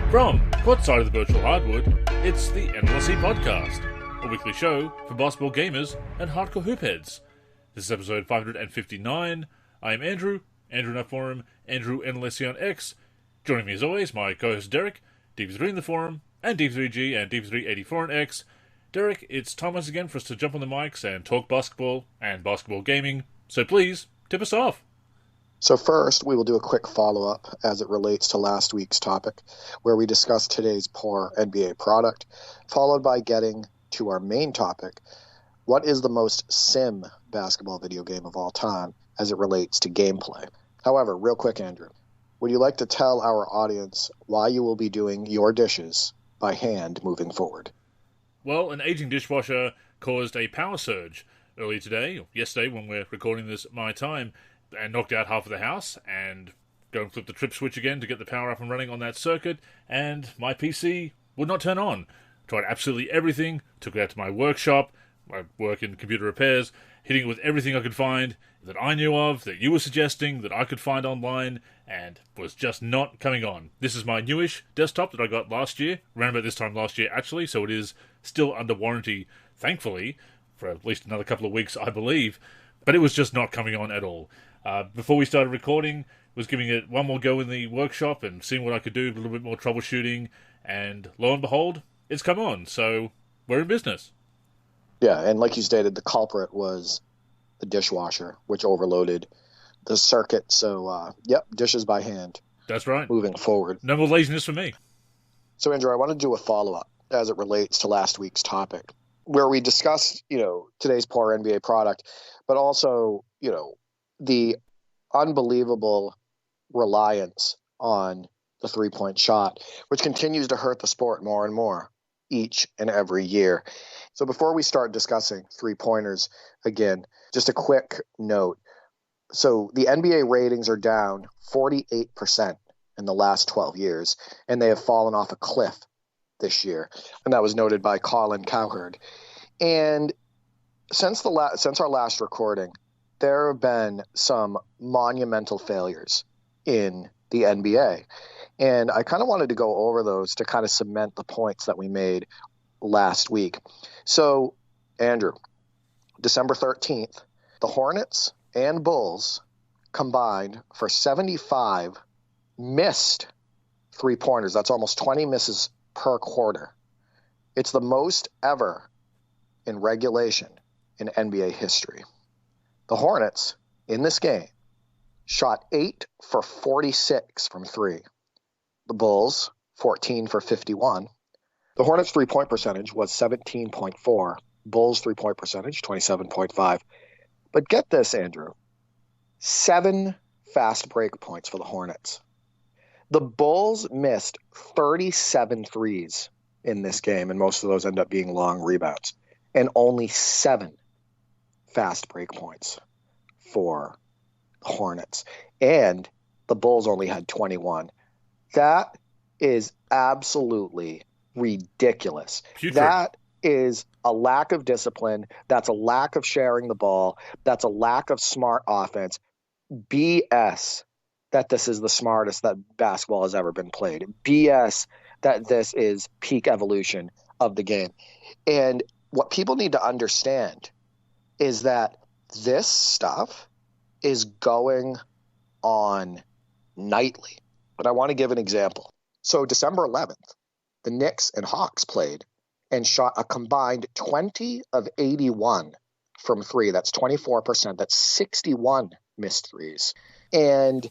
From courtside of the virtual hardwood, it's the NLSC Podcast, a weekly show for basketball gamers and hardcore hoopheads. This is episode 559. I am Andrew in our forum, Andrew NLSC on X. Joining me as always, my co-host Derek, DP3 in the forum, and DP3G and DP384 on X. Derek, it's time once again for us to jump on the mics and talk basketball and basketball gaming, so please, tip us off. So first, we will do a quick follow-up as it relates to last week's topic, where we discussed today's poor NBA product, followed by getting to our main topic, what is the most sim basketball video game of all time as it relates to gameplay? However, real quick, Andrew, would you like to tell our audience why you will be doing your dishes by hand moving forward? Well, an aging dishwasher caused a power surge earlier today, or yesterday when we're recording this my time, and knocked out half of the house, and go and flip the trip switch again to get the power up and running on that circuit, and my PC would not turn on. Tried absolutely everything, took it out to my workshop, I work in computer repairs, hitting it with everything I could find that I knew of, that you were suggesting, that I could find online, and was just not coming on. This is my newish desktop that I got last year, around about this time last year actually, so it is still under warranty, thankfully, for at least another couple of weeks, I believe, but it was just not coming on at all. Before we started recording, was giving it one more go in the workshop and seeing what I could do, a little bit more troubleshooting, and lo and behold, it's come on, so we're in business. Yeah, and like you stated, the culprit was the dishwasher, which overloaded the circuit, so dishes by hand. That's right. Moving forward. No more laziness for me. So Andrew, I want to do a follow-up as it relates to last week's topic, where we discussed, today's poor NBA product, but also, the unbelievable reliance on the three-point shot, which continues to hurt the sport more and more each and every year. So before we start discussing three-pointers again, just a quick note. So the NBA ratings are down 48% in the last 12 years, and they have fallen off a cliff this year. And that was noted by Colin Cowherd. And since our last recording, there have been some monumental failures in the NBA. And I kind of wanted to go over those to kind of cement the points that we made last week. So, Andrew, December 13th, the Hornets and Bulls combined for 75 missed three-pointers. That's almost 20 misses per quarter. It's the most ever in regulation in NBA history. The Hornets, in this game, shot 8 for 46 from three. The Bulls, 14 for 51. The Hornets' three-point percentage was 17.4. Bulls' three-point percentage, 27.5. But get this, Andrew. 7 fast break points for the Hornets. The Bulls missed 37 threes in this game, and most of those end up being long rebounds. And only 7 fast break points for the Hornets. And the Bulls only had 21. That is absolutely ridiculous. Putrid. That is a lack of discipline. That's a lack of sharing the ball. That's a lack of smart offense. BS that this is the smartest that basketball has ever been played. BS that this is peak evolution of the game. And what people need to understand is that this stuff is going on nightly. But I want to give an example. So December 11th, the Knicks and Hawks played and shot a combined 20 of 81 from three. That's 24%. That's 61 missed threes. And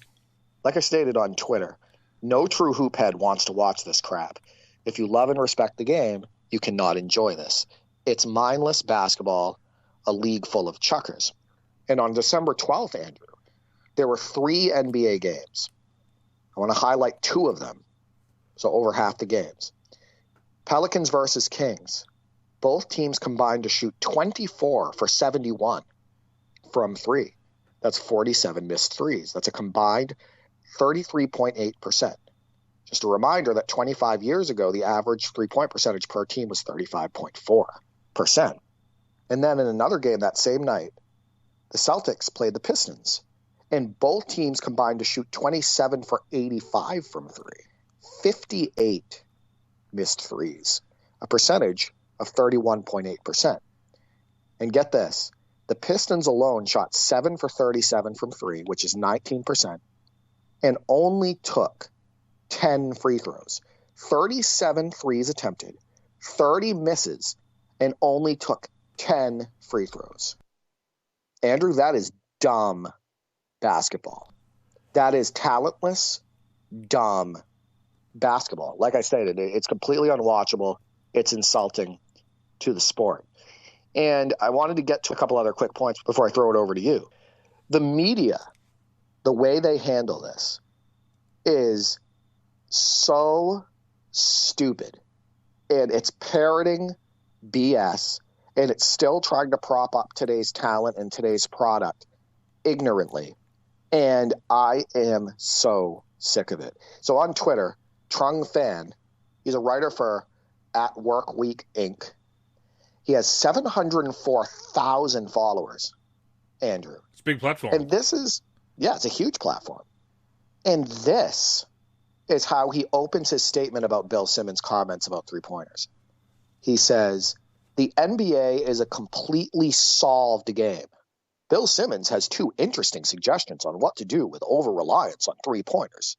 like I stated on Twitter, no true hoophead wants to watch this crap. If you love and respect the game, you cannot enjoy this. It's mindless basketball, a league full of chuckers. And on December 12th, Andrew, there were 3 NBA games. I want to highlight 2 of them, so over half the games. Pelicans versus Kings. Both teams combined to shoot 24 for 71 from 3. That's 47 missed threes. That's a combined 33.8%. Just a reminder that 25 years ago, the average three-point percentage per team was 35.4%. And then in another game that same night, the Celtics played the Pistons, and both teams combined to shoot 27 for 85 from three. 58 missed threes, a percentage of 31.8%. And get this, the Pistons alone shot 7 for 37 from three, which is 19%, and only took 10 free throws. 37 threes attempted, 30 misses, and only took 10 free throws. Andrew, that is dumb basketball. That is talentless, dumb basketball. Like I stated, it's completely unwatchable. It's insulting to the sport. And I wanted to get to a couple other quick points before I throw it over to you. The media, the way they handle this is so stupid. And it's parroting BS. And it's still trying to prop up today's talent and today's product ignorantly. And I am so sick of it. So on Twitter, Trung Fan, he's a writer for At Work Week Inc. He has 704,000 followers, Andrew. It's a big platform. And this is, it's a huge platform. And this is how he opens his statement about Bill Simmons' comments about three-pointers. He says, the NBA is a completely solved game. Bill Simmons has two interesting suggestions on what to do with over-reliance on three-pointers.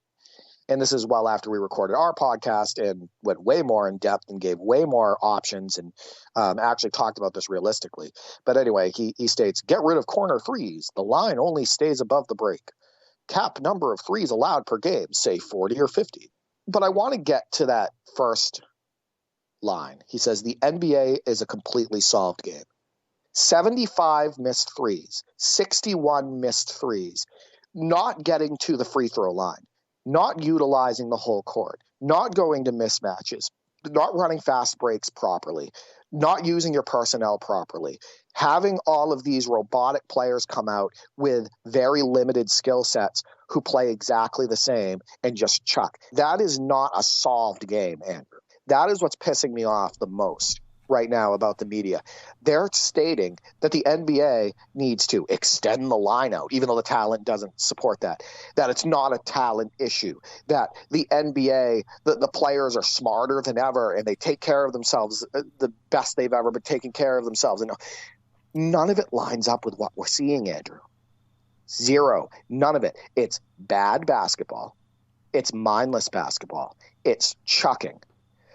And this is well after we recorded our podcast and went way more in depth and gave way more options and actually talked about this realistically. But anyway, he states, get rid of corner threes. The line only stays above the break. Cap number of threes allowed per game, say 40 or 50. But I want to get to that first line. He says, the NBA is a completely solved game. 75 missed threes, 61 missed threes, not getting to the free throw line, not utilizing the whole court, not going to mismatches, not running fast breaks properly, not using your personnel properly, having all of these robotic players come out with very limited skill sets who play exactly the same and just chuck. That is not a solved game, Andrew. That is what's pissing me off the most right now about the media. They're stating that the NBA needs to extend the line out, even though the talent doesn't support that it's not a talent issue, that the NBA, the players are smarter than ever and they take care of themselves the best they've ever been taking care of themselves. And none of it lines up with what we're seeing, Andrew. Zero. None of it. It's bad basketball. It's mindless basketball. It's chucking.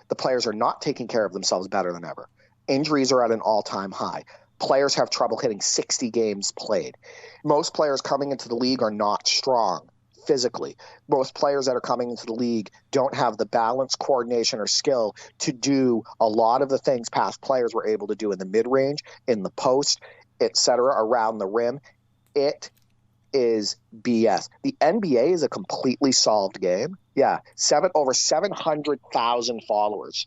The players are not taking care of themselves better than ever. Injuries are at an all-time high. Players have trouble hitting 60 games played. Most players coming into the league are not strong physically. Most players that are coming into the league don't have the balance, coordination, or skill to do a lot of the things past players were able to do in the mid-range, in the post, etc., around the rim. It is BS. The NBA is a completely solved game. Yeah, over 700,000 followers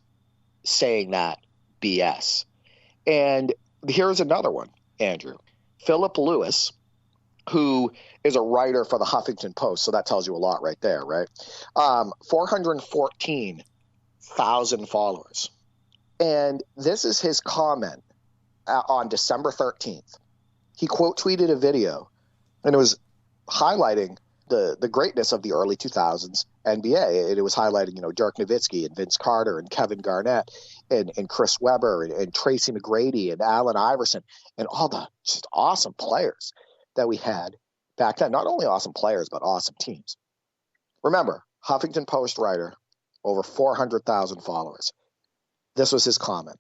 saying that BS. And here's another one, Andrew. Philip Lewis, who is a writer for the Huffington Post, so that tells you a lot right there, right? 414,000 followers. And this is his comment on December 13th. He quote tweeted a video, and it was highlighting the greatness of the early 2000s NBA. It was highlighting, Dirk Nowitzki and Vince Carter and Kevin Garnett and Chris Webber and Tracy McGrady and Allen Iverson and all the just awesome players that we had back then. Not only awesome players, but awesome teams. Remember, Huffington Post writer, over 400,000 followers. This was his comment.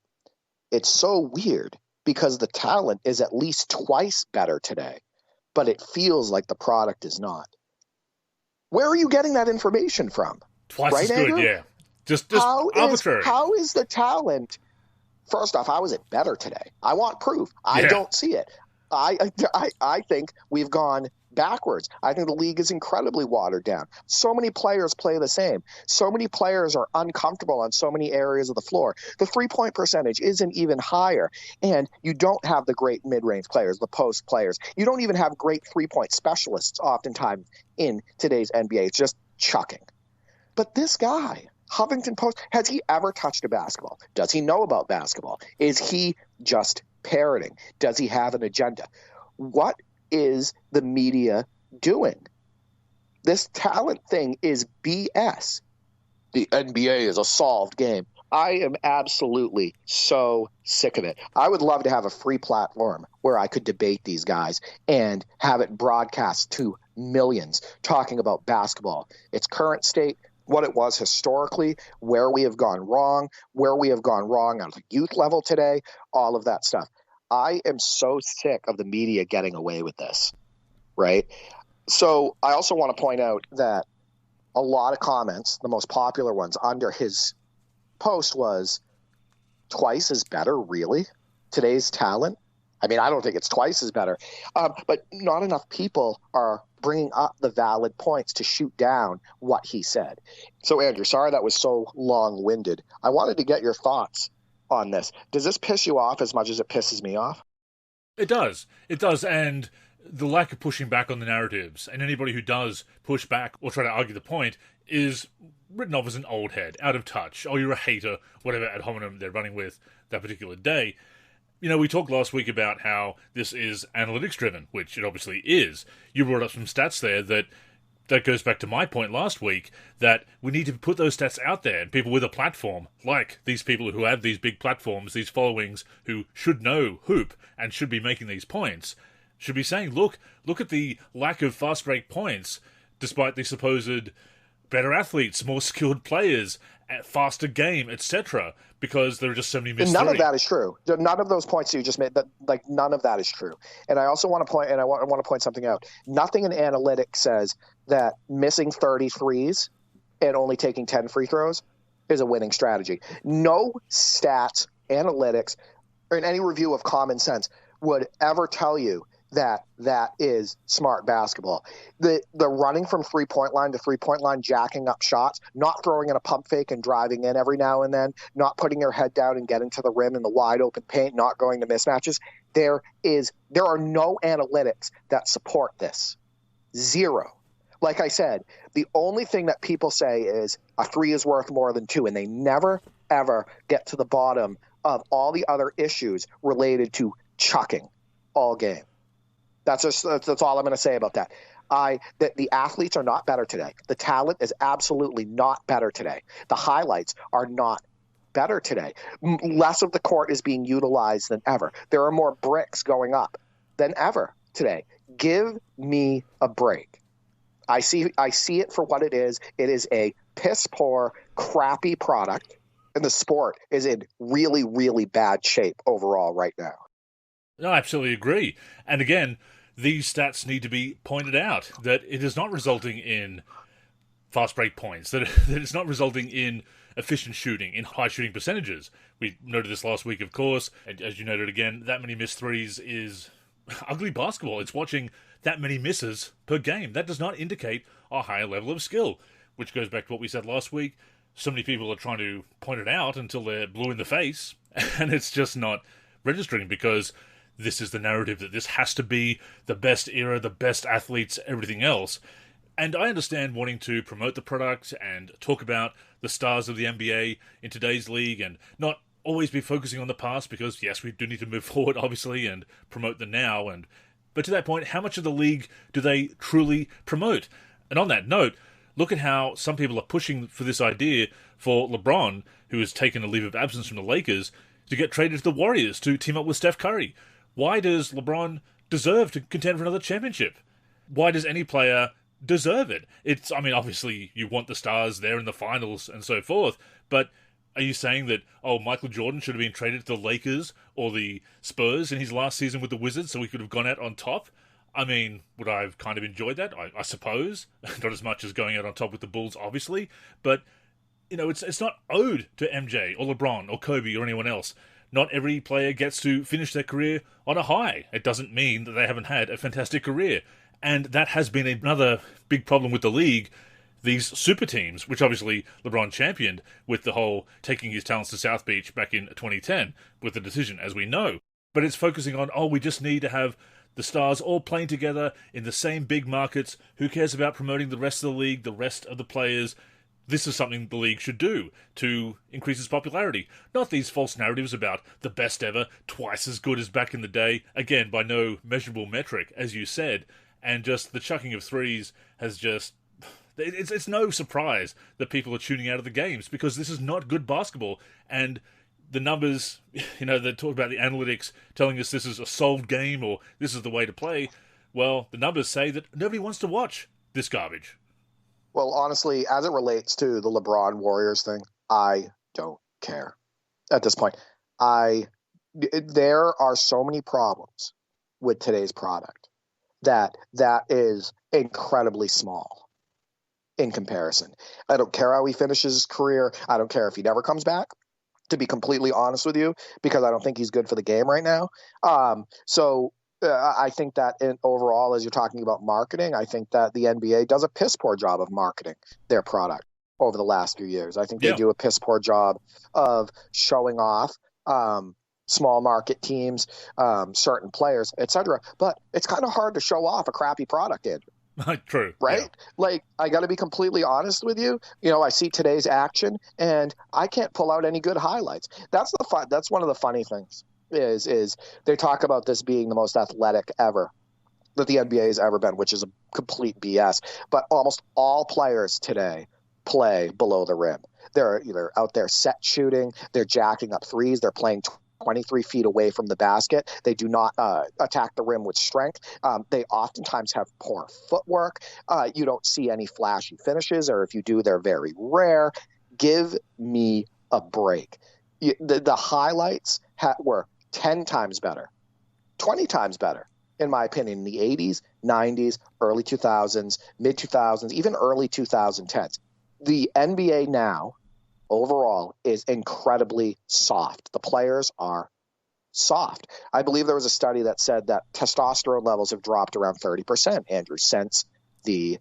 It's so weird because the talent is at least twice better today, but it feels like the product is not. Where are you getting that information from? Twice as good, Andrew? Yeah. Just arbitrary. How is the talent? First off, how is it better today? I want proof. I don't see it. I think we've gone backwards. I think the league is incredibly watered down. So many players play the same. So many players are uncomfortable on so many areas of the floor. The three-point percentage isn't even higher. And you don't have the great mid-range players, the post players. You don't even have great three-point specialists oftentimes in today's NBA. It's just chucking. But this guy, Huffington Post, has he ever touched a basketball? Does he know about basketball? Is he just parroting? Does he have an agenda? What is the media doing? This talent thing is BS. the NBA is a solved game. I am absolutely so sick of it. I would love to have a free platform where I could debate these guys and have it broadcast to millions talking about basketball, its current state, what it was historically, where we have gone wrong on the youth level today, all of that stuff. I am so sick of the media getting away with this, right? So I also want to point out that a lot of comments, the most popular ones under his post was, twice as better, really? Today's talent? I mean, I don't think it's twice as better. But not enough people are bringing up the valid points to shoot down what he said. So, Andrew, sorry that was so long-winded. I wanted to get your thoughts on this. Does this piss you off as much as it pisses me off? It does. It does, and the lack of pushing back on the narratives, and anybody who does push back or try to argue the point is written off as an old head, out of touch. Oh, you're a hater, whatever ad hominem they're running with that particular day. You know, we talked last week about how this is analytics-driven, which it obviously is. You brought up some stats there that goes back to my point last week, that we need to put those stats out there, and people with a platform, like these people who have these big platforms, these followings, who should know hoop and should be making these points, should be saying, look at the lack of fast break points, despite the supposed better athletes, more skilled players, faster game, etc., because there are just so many missed. None of that is true. None of those points you just made, none of that is true. And I also want to point, I want to point something out. Nothing in analytics says that missing 33s and only taking 10 free throws is a winning strategy. No stats, analytics, or in any review of common sense would ever tell you that is smart basketball. The running from three-point line to three-point line, jacking up shots, not throwing in a pump fake and driving in every now and then, not putting your head down and getting to the rim in the wide open paint, not going to mismatches. There are no analytics that support this. Zero. Like I said, the only thing that people say is a three is worth more than two, and they never, ever get to the bottom of all the other issues related to chucking all game. That's all I'm going to say about that. The athletes are not better today. The talent is absolutely not better today. The highlights are not better today. Less of the court is being utilized than ever. There are more bricks going up than ever today. Give me a break. I see it for what it is. It is a piss poor, crappy product, and the sport is in really, really bad shape overall right now. No, I absolutely agree. And again, these stats need to be pointed out, that it is not resulting in fast break points, that it's not resulting in efficient shooting, in high shooting percentages. We noted this last week, of course, and as you noted again, that many missed threes is ugly basketball. It's watching that many misses per game. That does not indicate a higher level of skill, which goes back to what we said last week. So many people are trying to point it out until they're blue in the face, and it's just not registering, because this is the narrative that this has to be the best era, the best athletes, everything else. And I understand wanting to promote the product and talk about the stars of the NBA in today's league and not always be focusing on the past, because yes, we do need to move forward, obviously, and promote the now. But to that point, how much of the league do they truly promote? And on that note, look at how some people are pushing for this idea for LeBron, who has taken a leave of absence from the Lakers, to get traded to the Warriors to team up with Steph Curry. Why does LeBron deserve to contend for another championship? Why does any player deserve it? Obviously you want the stars there in the finals and so forth, but are you saying that, Michael Jordan should have been traded to the Lakers or the Spurs in his last season with the Wizards so he could have gone out on top? Would I have kind of enjoyed that? I suppose. Not as much as going out on top with the Bulls, obviously, but it's not owed to MJ or LeBron or Kobe or anyone else. Not every player gets to finish their career on a high. It doesn't mean that they haven't had a fantastic career. And that has been another big problem with the league. These super teams, which obviously LeBron championed with the whole taking his talents to South Beach back in 2010 with the decision, as we know. But it's focusing on, we just need to have the stars all playing together in the same big markets. Who cares about promoting the rest of the league, the rest of the players? This is something the league should do to increase its popularity. Not these false narratives about the best ever, twice as good as back in the day, again, by no measurable metric, as you said, and just the chucking of threes has just It's no surprise that people are tuning out of the games because this is not good basketball. And the numbers, they talk about the analytics telling us this is a solved game or this is the way to play. Well, the numbers say that nobody wants to watch this garbage. Well, honestly, as it relates to the LeBron Warriors thing, I don't care at this point. There are so many problems with today's product that is incredibly small in comparison. I don't care how he finishes his career. I don't care if he never comes back, to be completely honest with you, because I don't think he's good for the game right now. I think that overall, as you're talking about marketing, I think that the NBA does a piss poor job of marketing their product over the last few years. I think they do a piss poor job of showing off small market teams, certain players, etc. But it's kind of hard to show off a crappy product, Andrew. True. Right? Yeah. Like, I got to be completely honest with you. I see today's action, and I can't pull out any good highlights. That's one of the funny things. Is they talk about this being the most athletic ever that the NBA has ever been, which is a complete BS. But almost all players today play below the rim. They're either out there set shooting, they're jacking up threes, they're playing 23 feet away from the basket. They do not attack the rim with strength. They oftentimes have poor footwork. You don't see any flashy finishes, or if you do, they're very rare. Give me a break. The highlights were 10 times better, 20 times better, in my opinion, in the 80s, 90s, early 2000s, mid 2000s, even early 2010s. The NBA now, overall, is incredibly soft. The players are soft. I believe there was a study that said that testosterone levels have dropped around 30%, Andrew, since the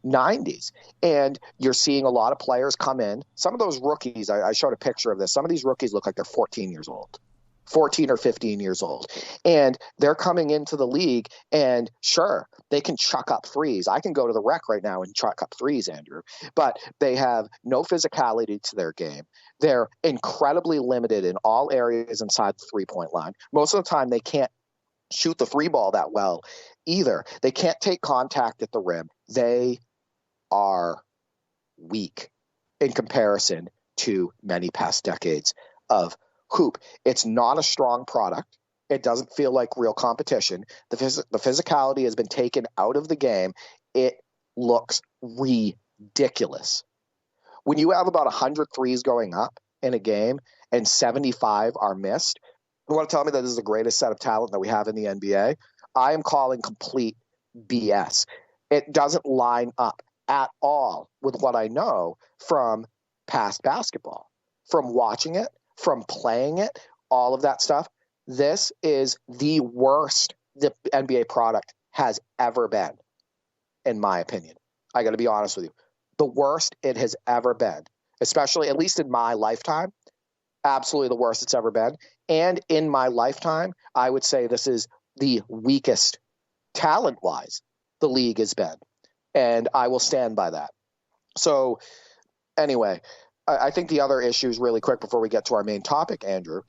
90s. And you're seeing a lot of players come in. Some of those rookies, I showed a picture of this. Some of these rookies look like they're 14 years old. 14 or 15 years old. And they're coming into the league, and sure, they can chuck up threes. I can go to the rec right now and chuck up threes, Andrew. But they have no physicality to their game. They're incredibly limited in all areas inside the three-point line. Most of the time, they can't shoot the free ball that well either. They can't take contact at the rim. They are weak in comparison to many past decades of hoop. It's not a strong product. It doesn't feel like real competition. The physicality has been taken out of the game. It looks ridiculous. When you have about 100 threes going up in a game and 75 are missed, you want to tell me that this is the greatest set of talent that we have in the NBA? I am calling complete BS. It doesn't line up at all with what I know from past basketball, from watching it, from playing it, all of that stuff. This is the worst the NBA product has ever been, in my opinion. I got to be honest with you. The worst it has ever been, especially at least in my lifetime, absolutely the worst it's ever been. And in my lifetime, I would say this is the weakest talent-wise the league has been. And I will stand by that. So anyway, I think the other issues really quick before we get to our main topic, Andrew,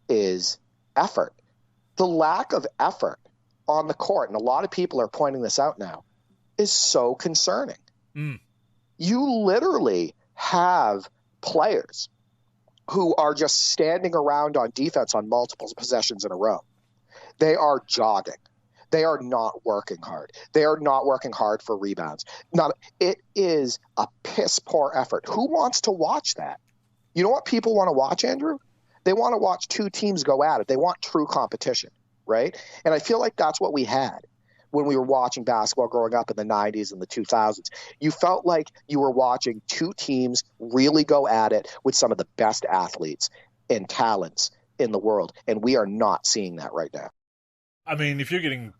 is effort. The lack of effort on the court, and a lot of people are pointing this out now, is so concerning. You literally have players who are just standing around on defense on multiple possessions in a row. They are jogging. They are not working hard. They are not working hard for rebounds. It is a piss poor effort. Who wants to watch that? You know what people want to watch, Andrew? They want to watch two teams go at it. They want true competition, right? And I feel like that's what we had when we were watching basketball growing up in the 90s and the 2000s. You felt like you were watching two teams really go at it with some of the best athletes and talents in the world. And we are not seeing that right now. I mean, if you're getting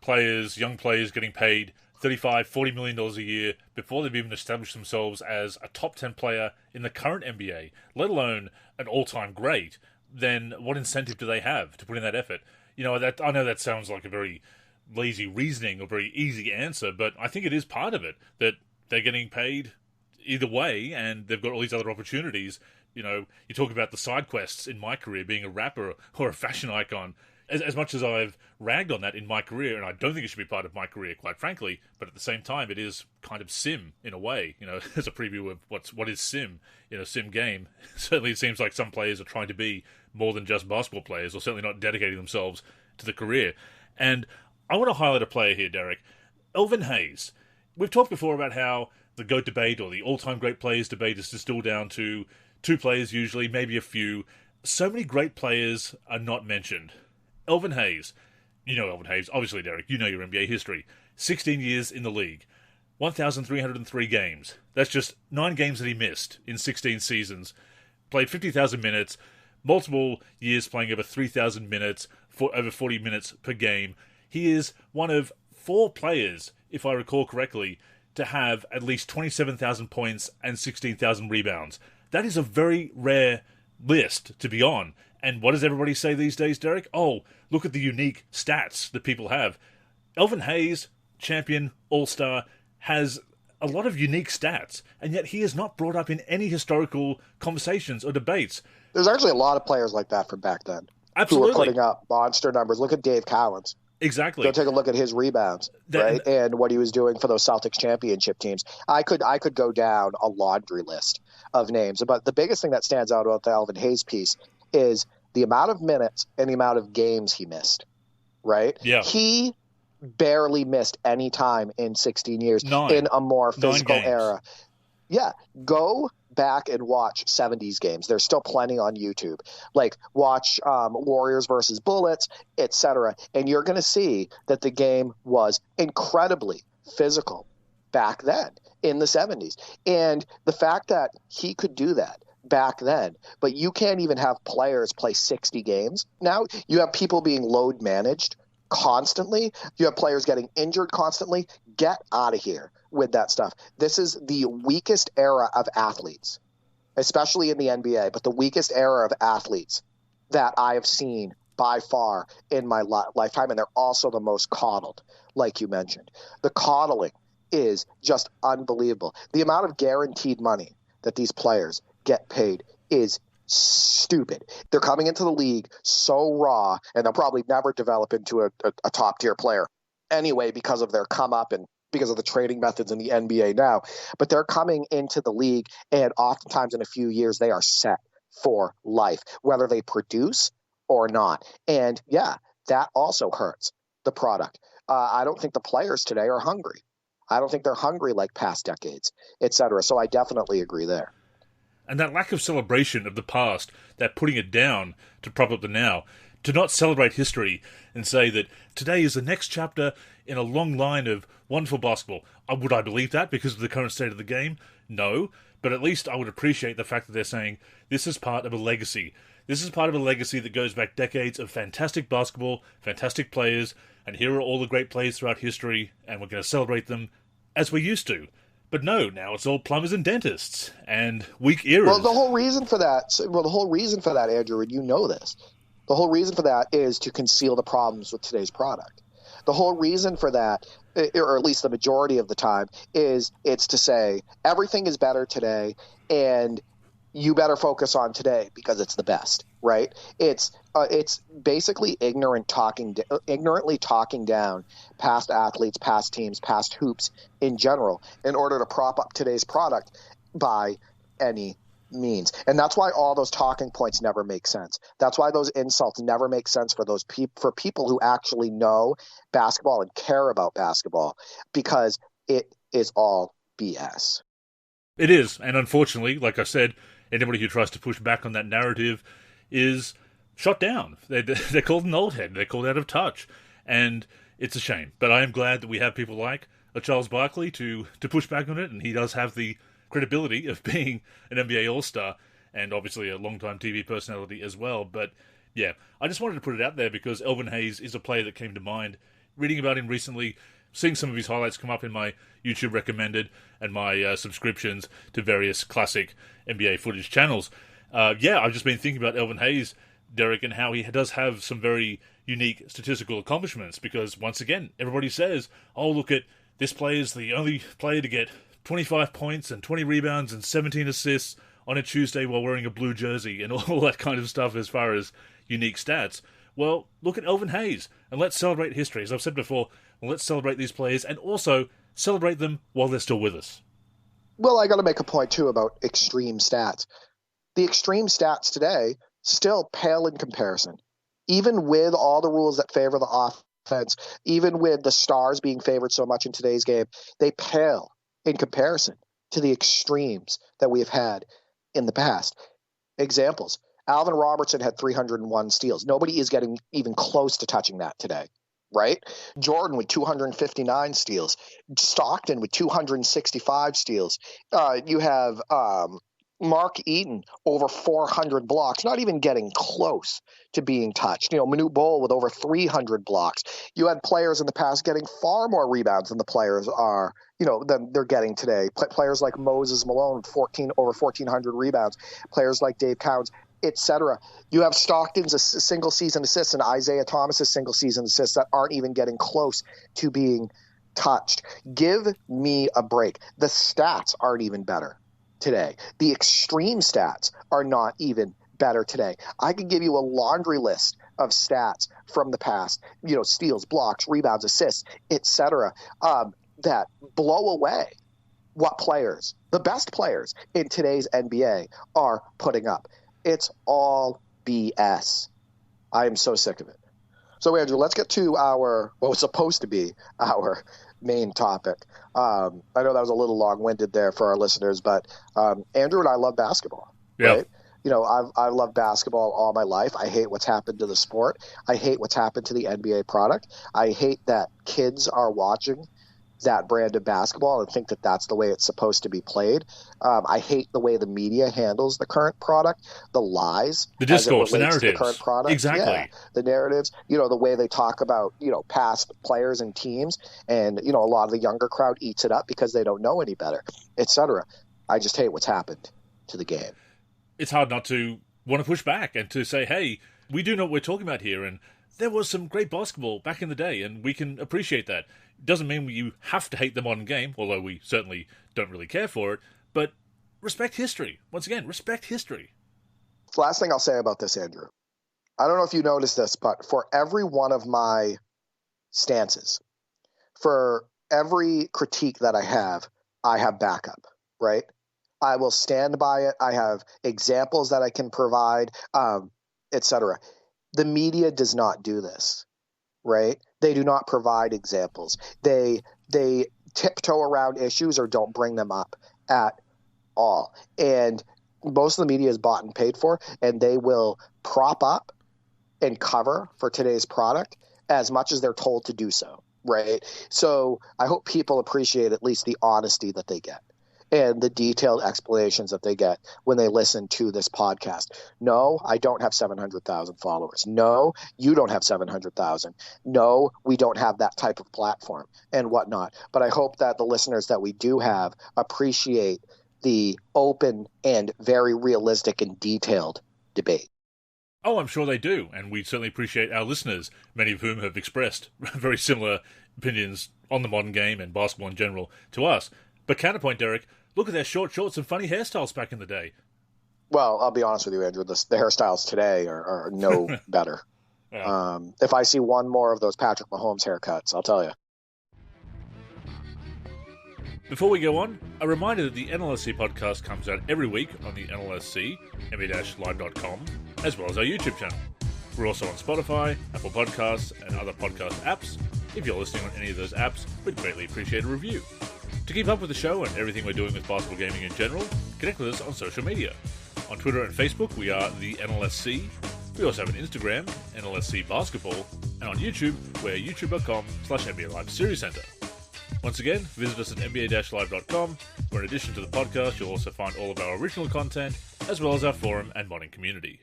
young players getting paid $35, $40 million a year before they've even established themselves as a top 10 player in the current NBA, let alone an all-time great, then what incentive do they have to put in that effort? I know that sounds like a very lazy reasoning or very easy answer, but I think it is part of it, that they're getting paid either way and they've got all these other opportunities. You talk about the side quests in my career, being a rapper or a fashion icon. as much as I've ragged on that in my career, and I don't think it should be part of my career, quite frankly, but at the same time, it is kind of sim in a way, as a preview of what is sim in a sim game. Certainly it seems like some players are trying to be more than just basketball players, or certainly not dedicating themselves to the career. And I want to highlight a player here, Derek. Elvin Hayes. We've talked before about how the GOAT debate, or the all-time great players debate, is distilled down to two players usually, maybe a few. So many great players are not mentioned. Elvin Hayes. You know Elvin Hayes, obviously, Derek. You know your NBA history. 16 years in the league. 1,303 games. That's just 9 games that he missed in 16 seasons. Played 50,000 minutes. Multiple years playing over 3,000 minutes, for over 40 minutes per game. He is one of 4 players, if I recall correctly, to have at least 27,000 points and 16,000 rebounds. That is a very rare list to be on. And what does everybody say these days, Derek? Oh, look at the unique stats that people have. Elvin Hayes, champion, all-star, has a lot of unique stats, and yet he is not brought up in any historical conversations or debates. There's actually a lot of players like that from back then. Absolutely. Who are putting up monster numbers. Look at Dave Cowens. Exactly. Go take a look at his rebounds, right? And what he was doing for those Celtics championship teams. I could go down a laundry list of names, but the biggest thing that stands out about the Elvin Hayes piece is the amount of minutes and the amount of games he missed, right? Yeah. He barely missed any time in 16 years in a more physical era. Yeah. Go back and watch 70s games. There's still plenty on YouTube. Like watch Warriors versus Bullets, etc. And you're going to see that the game was incredibly physical back then in the 70s. And the fact that he could do that back then, but you can't even have players play 60 games. Now you have people being load managed constantly. You have players getting injured constantly. Get out of here with that stuff. This is the weakest era of athletes, especially in the NBA, but the weakest era of athletes that I have seen by far in my lifetime. And they're also the most coddled, like you mentioned. The coddling is just unbelievable. The amount of guaranteed money that these players get paid is stupid. They're coming into the league so raw, and they'll probably never develop into a top-tier player anyway because of their come-up and because of the trading methods in the NBA now. But they're coming into the league, and oftentimes in a few years, they are set for life, whether they produce or not. And, yeah, that also hurts the product. I don't think the players today are hungry. I don't think they're hungry like past decades, et cetera. So I definitely agree there. And that lack of celebration of the past, that putting it down to prop up the now, to not celebrate history and say that today is the next chapter in a long line of wonderful basketball. Would I believe that because of the current state of the game? No, but at least I would appreciate the fact that they're saying this is part of a legacy. This is part of a legacy that goes back decades of fantastic basketball, fantastic players, and here are all the great players throughout history, and we're going to celebrate them as we used to. But no, now it's all plumbers and dentists and weak eras. Well, the whole reason for that, Andrew, and you know this, the whole reason for that is to conceal the problems with today's product. The whole reason for that, or at least the majority of the time, is it's to say everything is better today and you better focus on today because it's the best, right? It's basically ignorantly talking down past athletes, past teams, past hoops in general in order to prop up today's product by any means. And that's why all those talking points never make sense. That's why those insults never make sense for those for people who actually know basketball and care about basketball, because it is all BS. It is, and unfortunately, like I said, anybody who tries to push back on that narrative is shot down. They're called an old head. They're called out of touch. And it's a shame. But I am glad that we have people like a Charles Barkley to push back on it, and he does have the credibility of being an NBA All-Star and obviously a long-time TV personality as well. But yeah, I just wanted to put it out there because Elvin Hayes is a player that came to mind. Reading about him recently, seeing some of his highlights come up in my YouTube recommended and my subscriptions to various classic NBA footage channels. I've just been thinking about Elvin Hayes, Derek, and how he does have some very unique statistical accomplishments because, once again, everybody says, oh, look at this player is the only player to get 25 points and 20 rebounds and 17 assists on a Tuesday while wearing a blue jersey and all that kind of stuff as far as unique stats. Well, look at Elvin Hayes, and let's celebrate history. As I've said before, let's celebrate these players, and also celebrate them while they're still with us. Well, I got to make a point, too, about extreme stats. The extreme stats today still pale in comparison. Even with all the rules that favor the offense, even with the stars being favored so much in today's game, they pale in comparison to the extremes that we have had in the past. Examples. Alvin Robertson had 301 steals. Nobody is getting even close to touching that today, right? Jordan with 259 steals. Stockton with 265 steals. You have Mark Eaton over 400 blocks, not even getting close to being touched. Manute Bol with over 300 blocks. You had players in the past getting far more rebounds than the players are, than they're getting today. Players like Moses Malone, over 1,400 rebounds. Players like Dave Cowens, etc. You have Stockton's single season assists and Isaiah Thomas's single season assists that aren't even getting close to being touched. Give me a break. The stats aren't even better today. The extreme stats are not even better today. I could give you a laundry list of stats from the past, steals, blocks, rebounds, assists, etc., that blow away what players, the best players in today's NBA, are putting up. It's all BS. I am so sick of it. So, Andrew, let's get to what was supposed to be our main topic. I know that was a little long-winded there for our listeners, but Andrew and I love basketball, right? I've loved basketball all my life. I hate what's happened to the sport. I hate what's happened to the NBA product. I hate that kids are watching that brand of basketball and think that that's the way it's supposed to be played. I hate the way the media handles the current product, the lies, the discourse, the narratives, the current product. Exactly. The narratives, the way they talk about, past players and teams, and, a lot of the younger crowd eats it up because they don't know any better, etc. I just hate what's happened to the game. It's hard not to want to push back and to say, hey, we do know what we're talking about here, and there was some great basketball back in the day, and we can appreciate that. It doesn't mean you have to hate the modern game, although we certainly don't really care for it, but respect history. Once again, respect history. Last thing I'll say about this, Andrew. I don't know if you noticed this, but for every one of my stances, for every critique that I have backup, right? I will stand by it. I have examples that I can provide, etc. The media does not do this, right? They do not provide examples. They tiptoe around issues or don't bring them up at all. And most of the media is bought and paid for, and they will prop up and cover for today's product as much as they're told to do so, right? So I hope people appreciate at least the honesty that they get and the detailed explanations that they get when they listen to this podcast. No, I don't have 700,000 followers. No, you don't have 700,000. No, we don't have that type of platform and whatnot. But I hope that the listeners that we do have appreciate the open and very realistic and detailed debate. Oh, I'm sure they do, and we certainly appreciate our listeners, many of whom have expressed very similar opinions on the modern game and basketball in general to us. But counterpoint, Derek, look at their short shorts and funny hairstyles back in the day. Well, I'll be honest with you, Andrew. The hairstyles today are no better. Yeah. If I see one more of those Patrick Mahomes haircuts, I'll tell you. Before we go on, a reminder that the NLSC podcast comes out every week on the NLSC, NBA-live.com, as well as our YouTube channel. We're also on Spotify, Apple Podcasts, and other podcast apps. If you're listening on any of those apps, we'd greatly appreciate a review. To keep up with the show and everything we're doing with basketball gaming in general, connect with us on social media. On Twitter and Facebook, we are the NLSC. We also have an Instagram, NLSC Basketball, and on YouTube, we're youtube.com/NBA Live Series Center. Once again, visit us at NBA-live.com, where in addition to the podcast, you'll also find all of our original content, as well as our forum and modding community.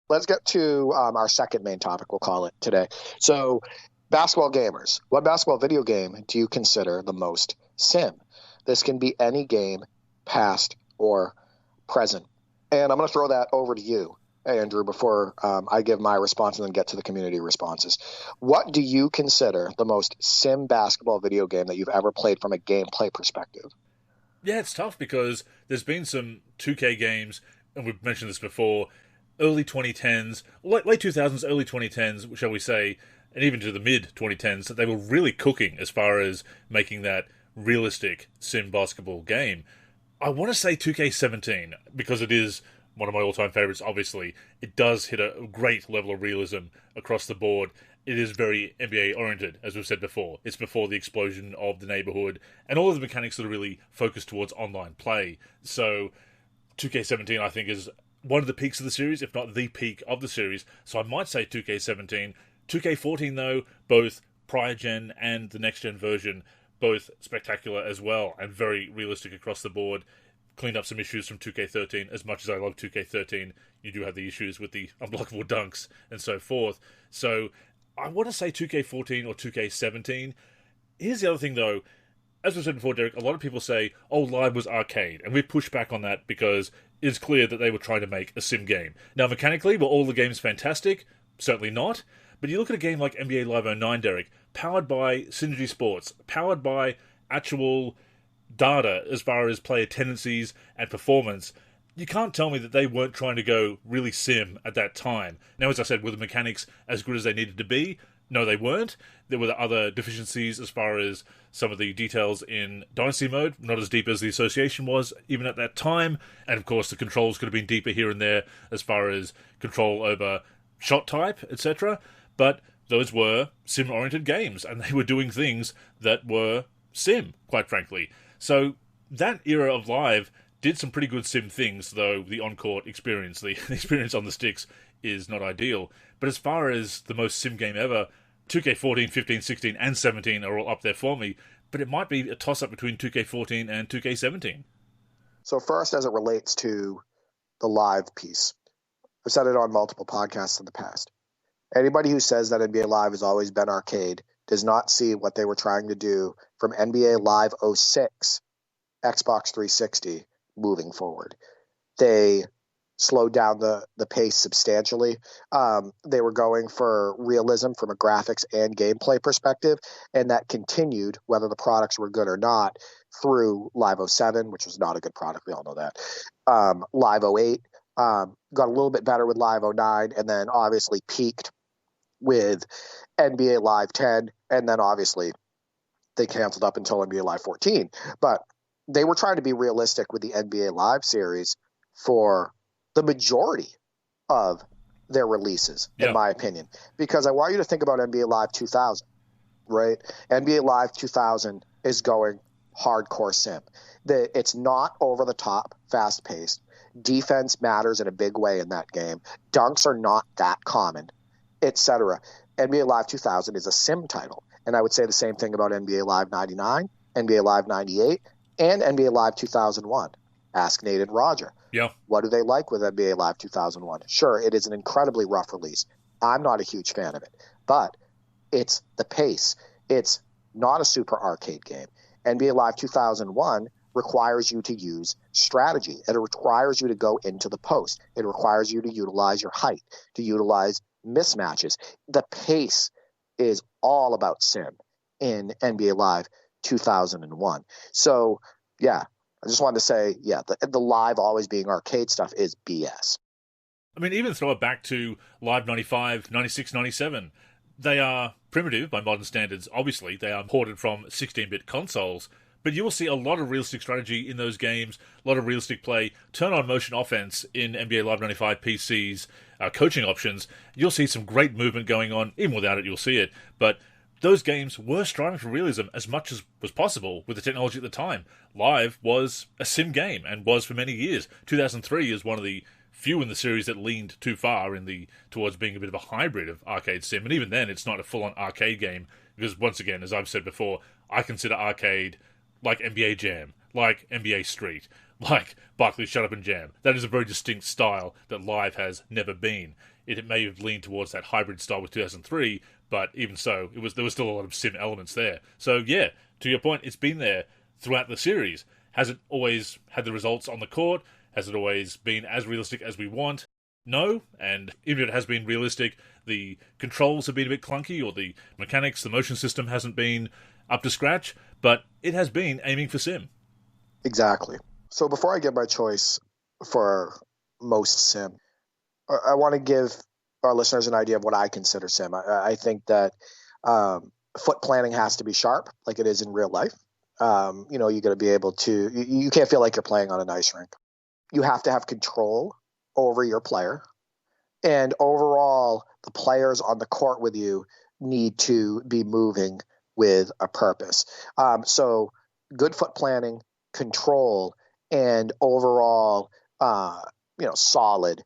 Let's get to our second main topic, we'll call it today. So, basketball gamers. What basketball video game do you consider the most sim? This can be any game, past or present. And I'm going to throw that over to you, Andrew, before I give my response and then get to the community responses. What do you consider the most sim basketball video game that you've ever played from a gameplay perspective? Yeah, it's tough because there's been some 2K games, and we've mentioned this before, early 2010s, late 2000s, early 2010s, shall we say, and even to the mid 2010s, that they were really cooking as far as making that realistic sim basketball game. I want to say 2K17 because it is one of my all-time favorites. Obviously, it does hit a great level of realism across the board. It is very NBA oriented, as we've said before. It's before the explosion of the neighborhood and all of the mechanics that are really focused towards online play. So 2K17, I think, is one of the peaks of the series, if not the peak of the series. So I might say 2K17. 2K14, though, both prior gen and the next gen version, both spectacular as well and very realistic across the board. Cleaned up some issues from 2K13. As much as I love 2K13, you do have the issues with the unblockable dunks and so forth. So I want to say 2K14 or 2K17. Here's the other thing, though. As we said before, Derek, a lot of people say, oh, Live was arcade. And we push back on that because it's clear that they were trying to make a sim game. Now, mechanically, were all the games fantastic? Certainly not. But you look at a game like NBA Live 09, Derek, powered by Synergy Sports, powered by actual data as far as player tendencies and performance, you can't tell me that they weren't trying to go really sim at that time. Now, as I said, were the mechanics as good as they needed to be? No, they weren't. There were other deficiencies as far as some of the details in Dynasty mode, not as deep as the association was even at that time. And of course, the controls could have been deeper here and there as far as control over shot type, etc. But those were sim-oriented games, and they were doing things that were sim, quite frankly. So that era of Live did some pretty good sim things, though the on-court experience, the experience on the sticks, is not ideal. But as far as the most sim game ever, 2K14, 15, 16, and 17 are all up there for me, but it might be a toss-up between 2K14 and 2K17. So first, as it relates to the Live piece, I've said it on multiple podcasts in the past. Anybody who says that NBA Live has always been arcade does not see what they were trying to do from NBA Live 06, Xbox 360, moving forward. They slowed down the pace substantially. They were going for realism from a graphics and gameplay perspective, and that continued, whether the products were good or not, through Live 07, which was not a good product. We all know that. Live 08 got a little bit better with Live 09, and then obviously peaked with NBA Live 10, and then obviously they canceled up until NBA Live 14. But they were trying to be realistic with the NBA Live series for the majority of their releases, in my opinion. Because I want you to think about NBA Live 2000, right? NBA Live 2000 is going hardcore sim. It's not over-the-top, fast-paced. Defense matters in a big way in that game. Dunks are not that common, etc. NBA Live 2000 is a sim title. And I would say the same thing about NBA Live 99, NBA Live 98, and NBA Live 2001. Ask Nate and Roger. Yeah. What do they like with NBA Live 2001? Sure, it is an incredibly rough release. I'm not a huge fan of it. But it's the pace. It's not a super arcade game. NBA Live 2001 requires you to use strategy. It requires you to go into the post. It requires you to utilize your height, to utilize mismatches. The pace is all about sim in NBA Live 2001. So, yeah, I just wanted to say, yeah, the Live always being arcade stuff is BS. I mean, even throw it back to Live 95, 96, 97. They are primitive by modern standards, obviously. They are ported from 16-bit consoles, but you will see a lot of realistic strategy in those games, a lot of realistic play, turn-on motion offense in NBA Live 95 PC's coaching options. You'll see some great movement going on. Even without it, you'll see it. But those games were striving for realism as much as was possible with the technology at the time. Live was a sim game and was for many years. 2003 is one of the few in the series that leaned too far towards being a bit of a hybrid of arcade sim. And even then, it's not a full-on arcade game because, once again, as I've said before, I consider arcade like NBA Jam, like NBA Street, like Barclays Shut Up and Jam. That is a very distinct style that Live has never been. It may have leaned towards that hybrid style with 2003, but even so, there was still a lot of sim elements there. So yeah, to your point, it's been there throughout the series. Has it always had the results on the court? Has it always been as realistic as we want? No, and even if it has been realistic, the controls have been a bit clunky, or the mechanics, the motion system hasn't been up to scratch, but it has been aiming for sim. Exactly. So before I give my choice for most sim, I want to give our listeners an idea of what I consider sim. I think that foot planning has to be sharp, like it is in real life. You got to be able to. You can't feel like you're playing on an ice rink. You have to have control over your player, and overall, the players on the court with you need to be moving with a purpose. So, good foot planning, control, and overall, solid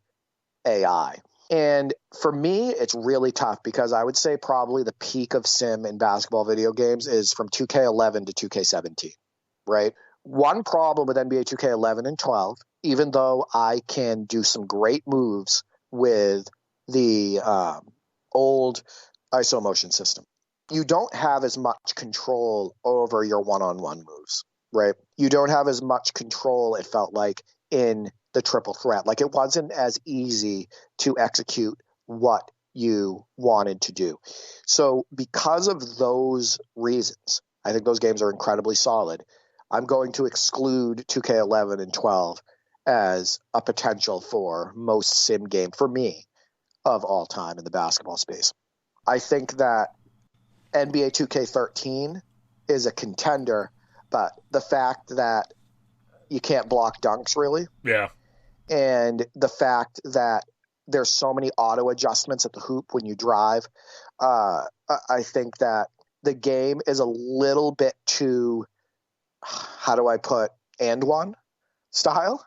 AI. And for me, it's really tough because I would say probably the peak of sim in basketball video games is from 2K11 to 2K17, right? One problem with NBA 2K11 and 12, even though I can do some great moves with the old ISO motion system, you don't have as much control over your one-on-one moves, right? You don't have as much control, it felt like, in the triple threat. Like it wasn't as easy to execute what you wanted to do. So because of those reasons, I think those games are incredibly solid. I'm going to exclude 2K11 and 12 as a potential for most sim game for me of all time in the basketball space. I think that NBA 2K13 is a contender, but the fact that you can't block dunks really. Yeah. And the fact that there's so many auto adjustments at the hoop when you drive, I think that the game is a little bit too, how do I put, and one style,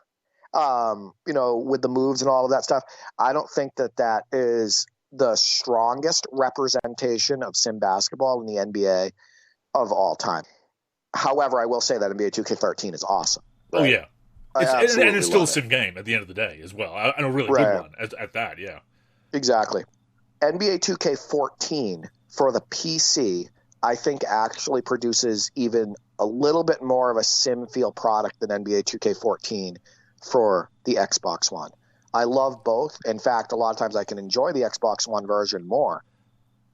with the moves and all of that stuff. I don't think that is the strongest representation of sim basketball in the NBA of all time. However, I will say that NBA 2K13 is awesome. Right? Oh, yeah. And it's still a sim it. game at the end of the day as well. And a really right. good one at that, yeah. Exactly. NBA 2K14 for the PC, I think actually produces even a little bit more of a sim feel product than NBA 2K14 for the Xbox One. I love both. In fact, a lot of times I can enjoy the Xbox One version more.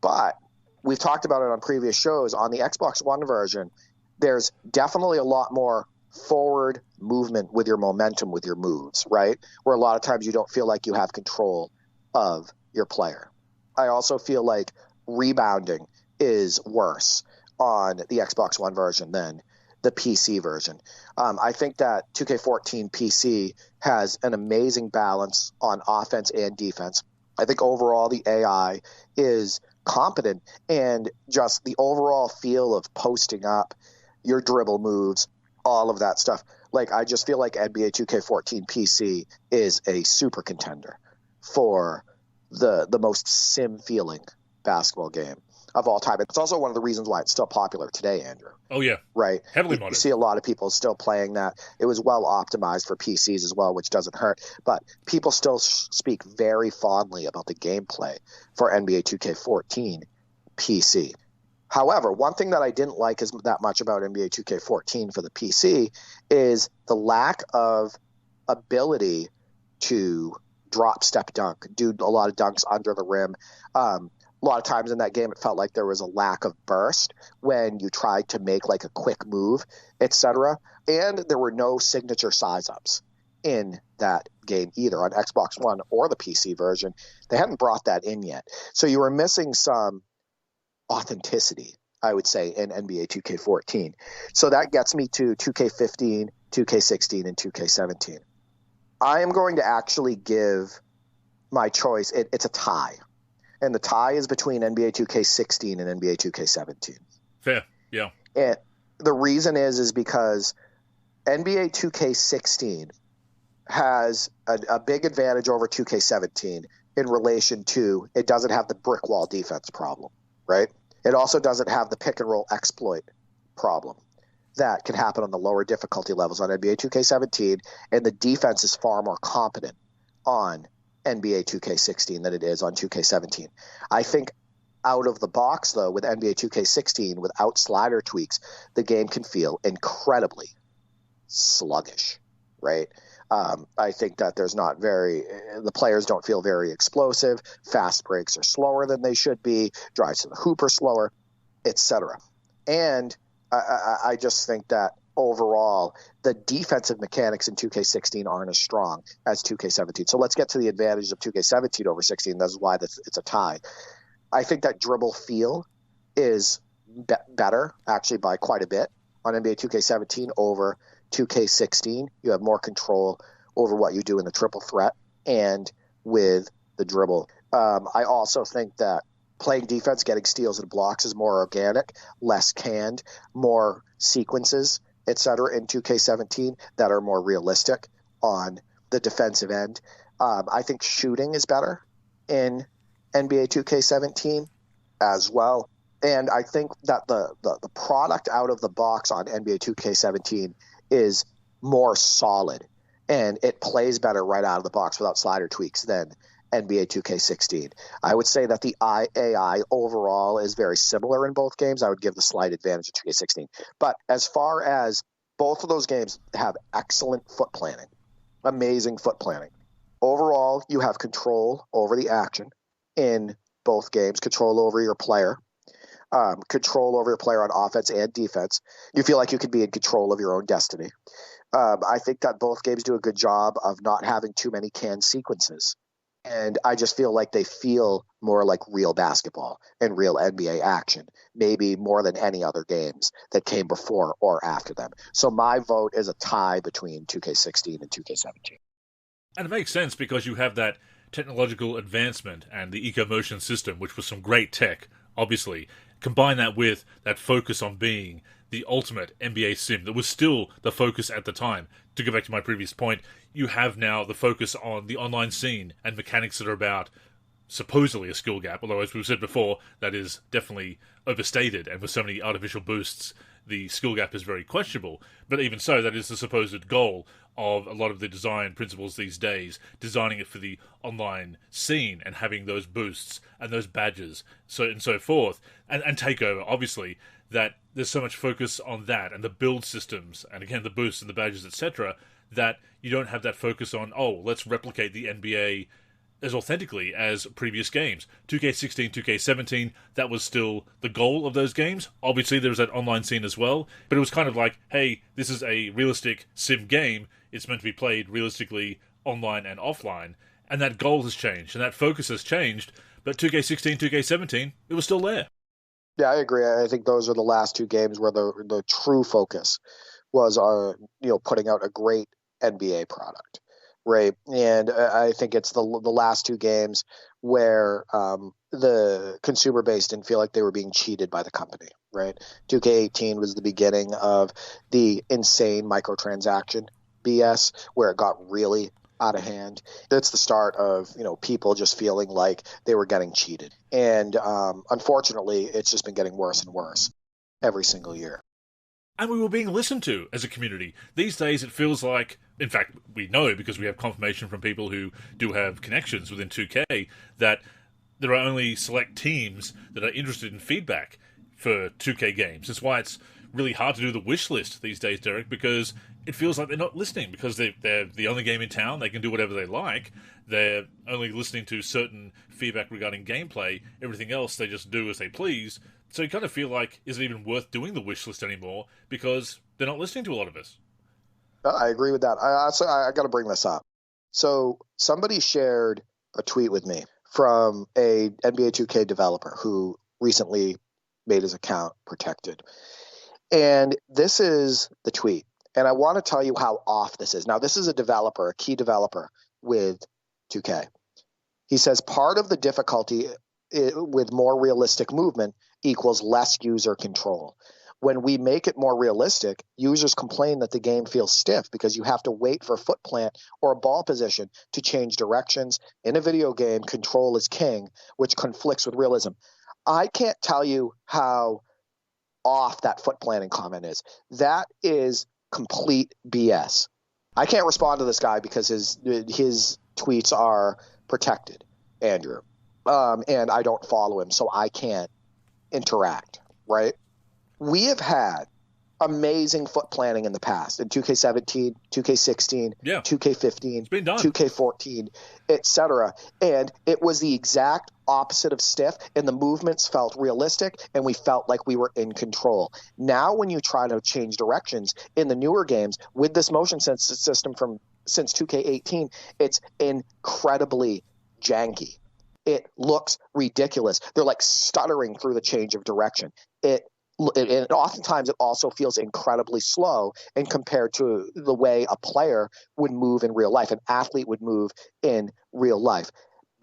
But we've talked about it on previous shows. On the Xbox One version, there's definitely a lot more forward movement with your momentum, with your moves, right? Where a lot of times you don't feel like you have control of your player. I also feel like rebounding is worse on the Xbox One version than the PC version. I think that 2K14 PC has an amazing balance on offense and defense. I think overall the AI is competent, and just the overall feel of posting up, your dribble moves, all of that stuff. Like, I just feel like NBA 2K14 PC is a super contender for the most sim feeling basketball game of all time. It's also one of the reasons why it's still popular today, Andrew. Oh, yeah. Right? Heavily modded. You see a lot of people still playing that. It was well optimized for PCs as well, which doesn't hurt. But people still speak very fondly about the gameplay for NBA 2K14 PC. However, one thing that I didn't like as that much about NBA 2K14 for the PC is the lack of ability to drop step dunk, do a lot of dunks under the rim. A lot of times in that game, it felt like there was a lack of burst when you tried to make like a quick move, etc. And there were no signature size ups in that game either on Xbox One or the PC version. They hadn't brought that in yet. So you were missing some authenticity, I would say, in NBA 2K14. So that gets me to 2K15, 2K16, and 2K17. I am going to actually give my choice. It's a tie. And the tie is between NBA 2K16 and NBA 2K17. Fair, yeah. And the reason is because NBA 2K16 has a big advantage over 2K17 in relation to it doesn't have the brick wall defense problem, right? It also doesn't have the pick and roll exploit problem that can happen on the lower difficulty levels on NBA 2K17, and the defense is far more competent on NBA 2K16 than it is on 2K17. I think out of the box, though, with NBA 2K16, without slider tweaks, the game can feel incredibly sluggish, right? I think that the players don't feel very explosive. Fast breaks are slower than they should be. Drives to the hoop are slower, etc. And I just think that overall, the defensive mechanics in 2K16 aren't as strong as 2K17. So let's get to the advantage of 2K17 over 16. That's why it's a tie. I think that dribble feel is better, actually, by quite a bit on NBA 2K17 over 2K16. You have more control over what you do in the triple threat and with the dribble. I also think that playing defense, getting steals and blocks is more organic, less canned, more sequences, etc. in 2K17 that are more realistic on the defensive end. I think shooting is better in NBA 2K17 as well. And I think that the product out of the box on NBA 2K17 is more solid, and it plays better right out of the box without slider tweaks than NBA 2K16. I would say that the AI overall is very similar in both games. I would give the slight advantage of 2K16. But as far as both of those games have excellent foot planning, amazing foot planning. Overall, you have control over the action in both games, control over your player, control over your player on offense and defense. You feel like you can be in control of your own destiny. I think that both games do a good job of not having too many canned sequences. And I just feel like they feel more like real basketball and real NBA action, maybe more than any other games that came before or after them. So my vote is a tie between 2K16 and 2K17. And it makes sense because you have that technological advancement and the eco-motion system, which was some great tech, obviously. Combine that with that focus on being the ultimate NBA sim that was still the focus at the time. To go back to my previous point, you have now the focus on the online scene and mechanics that are about supposedly a skill gap, although as we've said before, that is definitely overstated, and with so many artificial boosts, the skill gap is very questionable. But even so, that is the supposed goal of a lot of the design principles these days, designing it for the online scene and having those boosts and those badges and so forth, and takeover, obviously, that there's so much focus on that and the build systems and again the boosts and the badges, etc., that you don't have that focus on, let's replicate the NBA as authentically as previous games. 2K16, 2K17, that was still the goal of those games. Obviously, there was that online scene as well, but it was kind of like, hey, this is a realistic sim game. It's meant to be played realistically online and offline, and that goal has changed, and that focus has changed, but 2K16, 2K17, it was still there. Yeah, I agree. I think those are the last two games where the true focus was on, putting out a great NBA product. Right. And I think it's the last two games where the consumer base didn't feel like they were being cheated by the company. Right. 2K18 was the beginning of the insane microtransaction BS where it got really out of hand. It's the start of, people just feeling like they were getting cheated. And unfortunately, it's just been getting worse and worse every single year. And we were being listened to as a community. These days, it feels like, in fact, we know because we have confirmation from people who do have connections within 2K, that there are only select teams that are interested in feedback for 2K games. That's why it's really hard to do the wish list these days, Derek, because it feels like they're not listening, because they're the only game in town, they can do whatever they like, they're only listening to certain feedback regarding gameplay, everything else they just do as they please. So you kind of feel like, is it even worth doing the wish list anymore? Because they're not listening to a lot of us. I agree with that. I got to bring this up. So somebody shared a tweet with me from a NBA 2K developer who recently made his account protected. And this is the tweet. And I want to tell you how off this is. Now, this is a key developer with 2K. He says part of the difficulty with more realistic movement equals less user control. When we make it more realistic, users complain that the game feels stiff because you have to wait for a foot plant or a ball position to change directions. In a video game, control is king, which conflicts with realism. I can't tell you how off that foot planting comment is. That is complete BS. I can't respond to this guy because his tweets are protected, Andrew. And I don't follow him, so I can't interact, right? We have had amazing foot planning in the past in 2K17, 2K16, Yeah. 2K15, It's been done. 2K14, etc. And it was the exact opposite of stiff, and the movements felt realistic, and we felt like we were in control. Now, when you try to change directions in the newer games with this motion sensor system from since 2K18, it's incredibly janky. It looks ridiculous. They're like stuttering through the change of direction. And oftentimes it also feels incredibly slow and compared to the way a player would move in real life, an athlete would move in real life.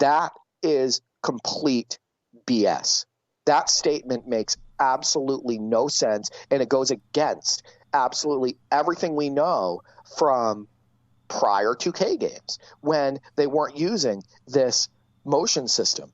That is complete BS. That statement makes absolutely no sense, and it goes against absolutely everything we know from prior 2K games when they weren't using this motion system.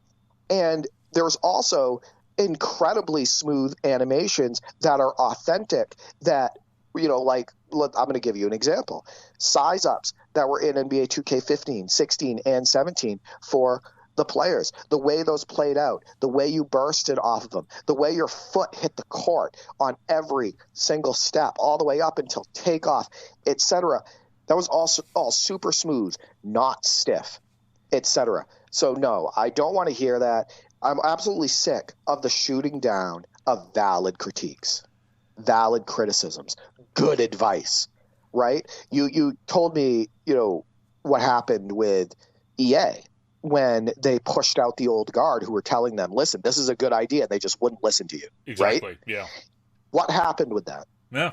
And there's also incredibly smooth animations that are authentic that, like, I'm going to give you an example. Size ups that were in NBA 2K15, 16, and 17 for the players, the way those played out, the way you bursted off of them, the way your foot hit the court on every single step, all the way up until takeoff, etc. That was all super smooth, not stiff, etc. So no, I don't want to hear that. I'm absolutely sick of the shooting down of valid critiques, valid criticisms, good advice, right? You told me, what happened with EA when they pushed out the old guard who were telling them, listen, this is a good idea. And they just wouldn't listen to you. Exactly. Right? Yeah. What happened with that? Yeah.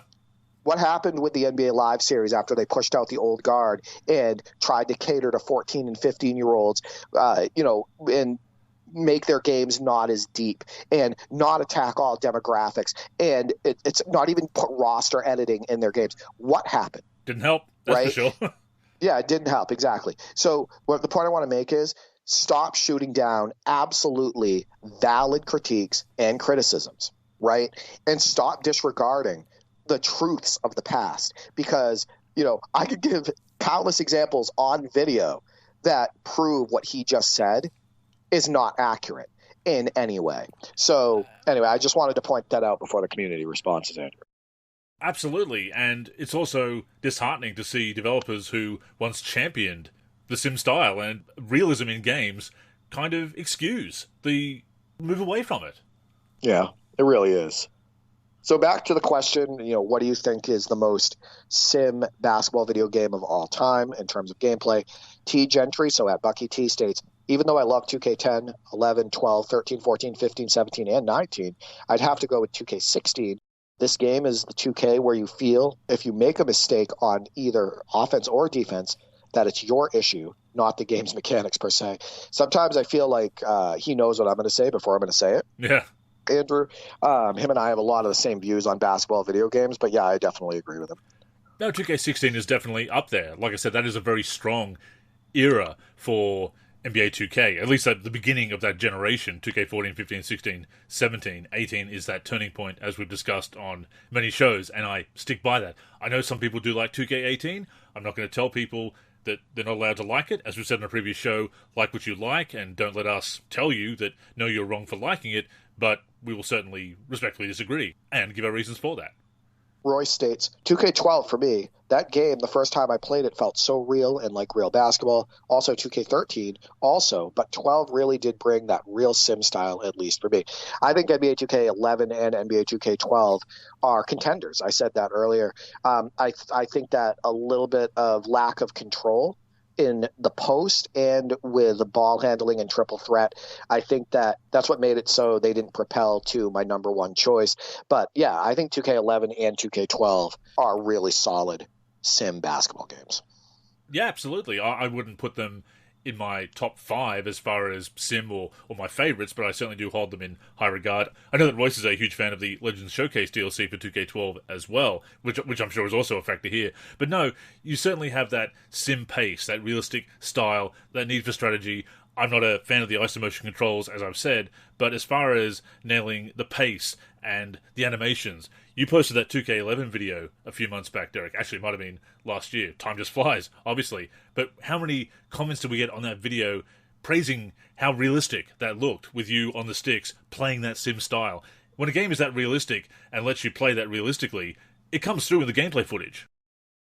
What happened with the NBA Live series after they pushed out the old guard and tried to cater to 14 and 15-year-olds, and make their games not as deep and not attack all demographics, and it's not even put roster editing in their games? What happened? Didn't help, that's right? for sure. Yeah, it didn't help, exactly. So the point I want to make is stop shooting down absolutely valid critiques and criticisms, right? And stop disregarding the truths of the past, because I could give countless examples on video that prove what he just said is not accurate in any way. So anyway, I just wanted to point that out before the community responses, Andrew. Absolutely, and it's also disheartening to see developers who once championed the sim style and realism in games kind of excuse the move away from it. Yeah, it really is. So back to the question, what do you think is the most sim basketball video game of all time in terms of gameplay? T. Gentry, so at Bucky T, states, even though I love 2K10, 11, 12, 13, 14, 15, 17, and 19, I'd have to go with 2K16. This game is the 2K where you feel if you make a mistake on either offense or defense, that it's your issue, not the game's mechanics per se. Sometimes I feel like he knows what I'm going to say before I'm going to say it. Yeah. Andrew, him and I have a lot of the same views on basketball video games, but yeah, I definitely agree with him. No, 2K16 is definitely up there. Like I said, that is a very strong era for NBA 2K, at least at the beginning of that generation. 2K14, 15, 16, 17, 18 is that turning point, as we've discussed on many shows, and I stick by that. I know some people do like 2K18. I'm not going to tell people that they're not allowed to like it. As we said in a previous show, like what you like, and don't let us tell you that, no, you're wrong for liking it, but we will certainly respectfully disagree and give our reasons for that. Roy states, 2K12 for me, that game, the first time I played it, felt so real and like real basketball. Also 2K13, also, but 12 really did bring that real sim style, at least for me. I think NBA 2K11 and NBA 2K12 are contenders. I said that earlier. I think that a little bit of lack of control in the post and with the ball handling and triple threat, I think that's what made it so they didn't propel to my number one choice. But yeah, I think 2K11 and 2K12 are really solid sim basketball games. Yeah, absolutely. I wouldn't put them in my top 5 as far as sim or my favourites, but I certainly do hold them in high regard. I know that Royce is a huge fan of the Legends Showcase DLC for 2K12 as well, which I'm sure is also a factor here. But no, you certainly have that sim pace, that realistic style, that need for strategy. I'm not a fan of the isomotion controls, as I've said, but as far as nailing the pace and the animations, you posted that 2K11 video a few months back, Derek. Actually, it might have been last year. Time just flies, obviously. But how many comments did we get on that video praising how realistic that looked with you on the sticks playing that sim style? When a game is that realistic and lets you play that realistically, it comes through in the gameplay footage.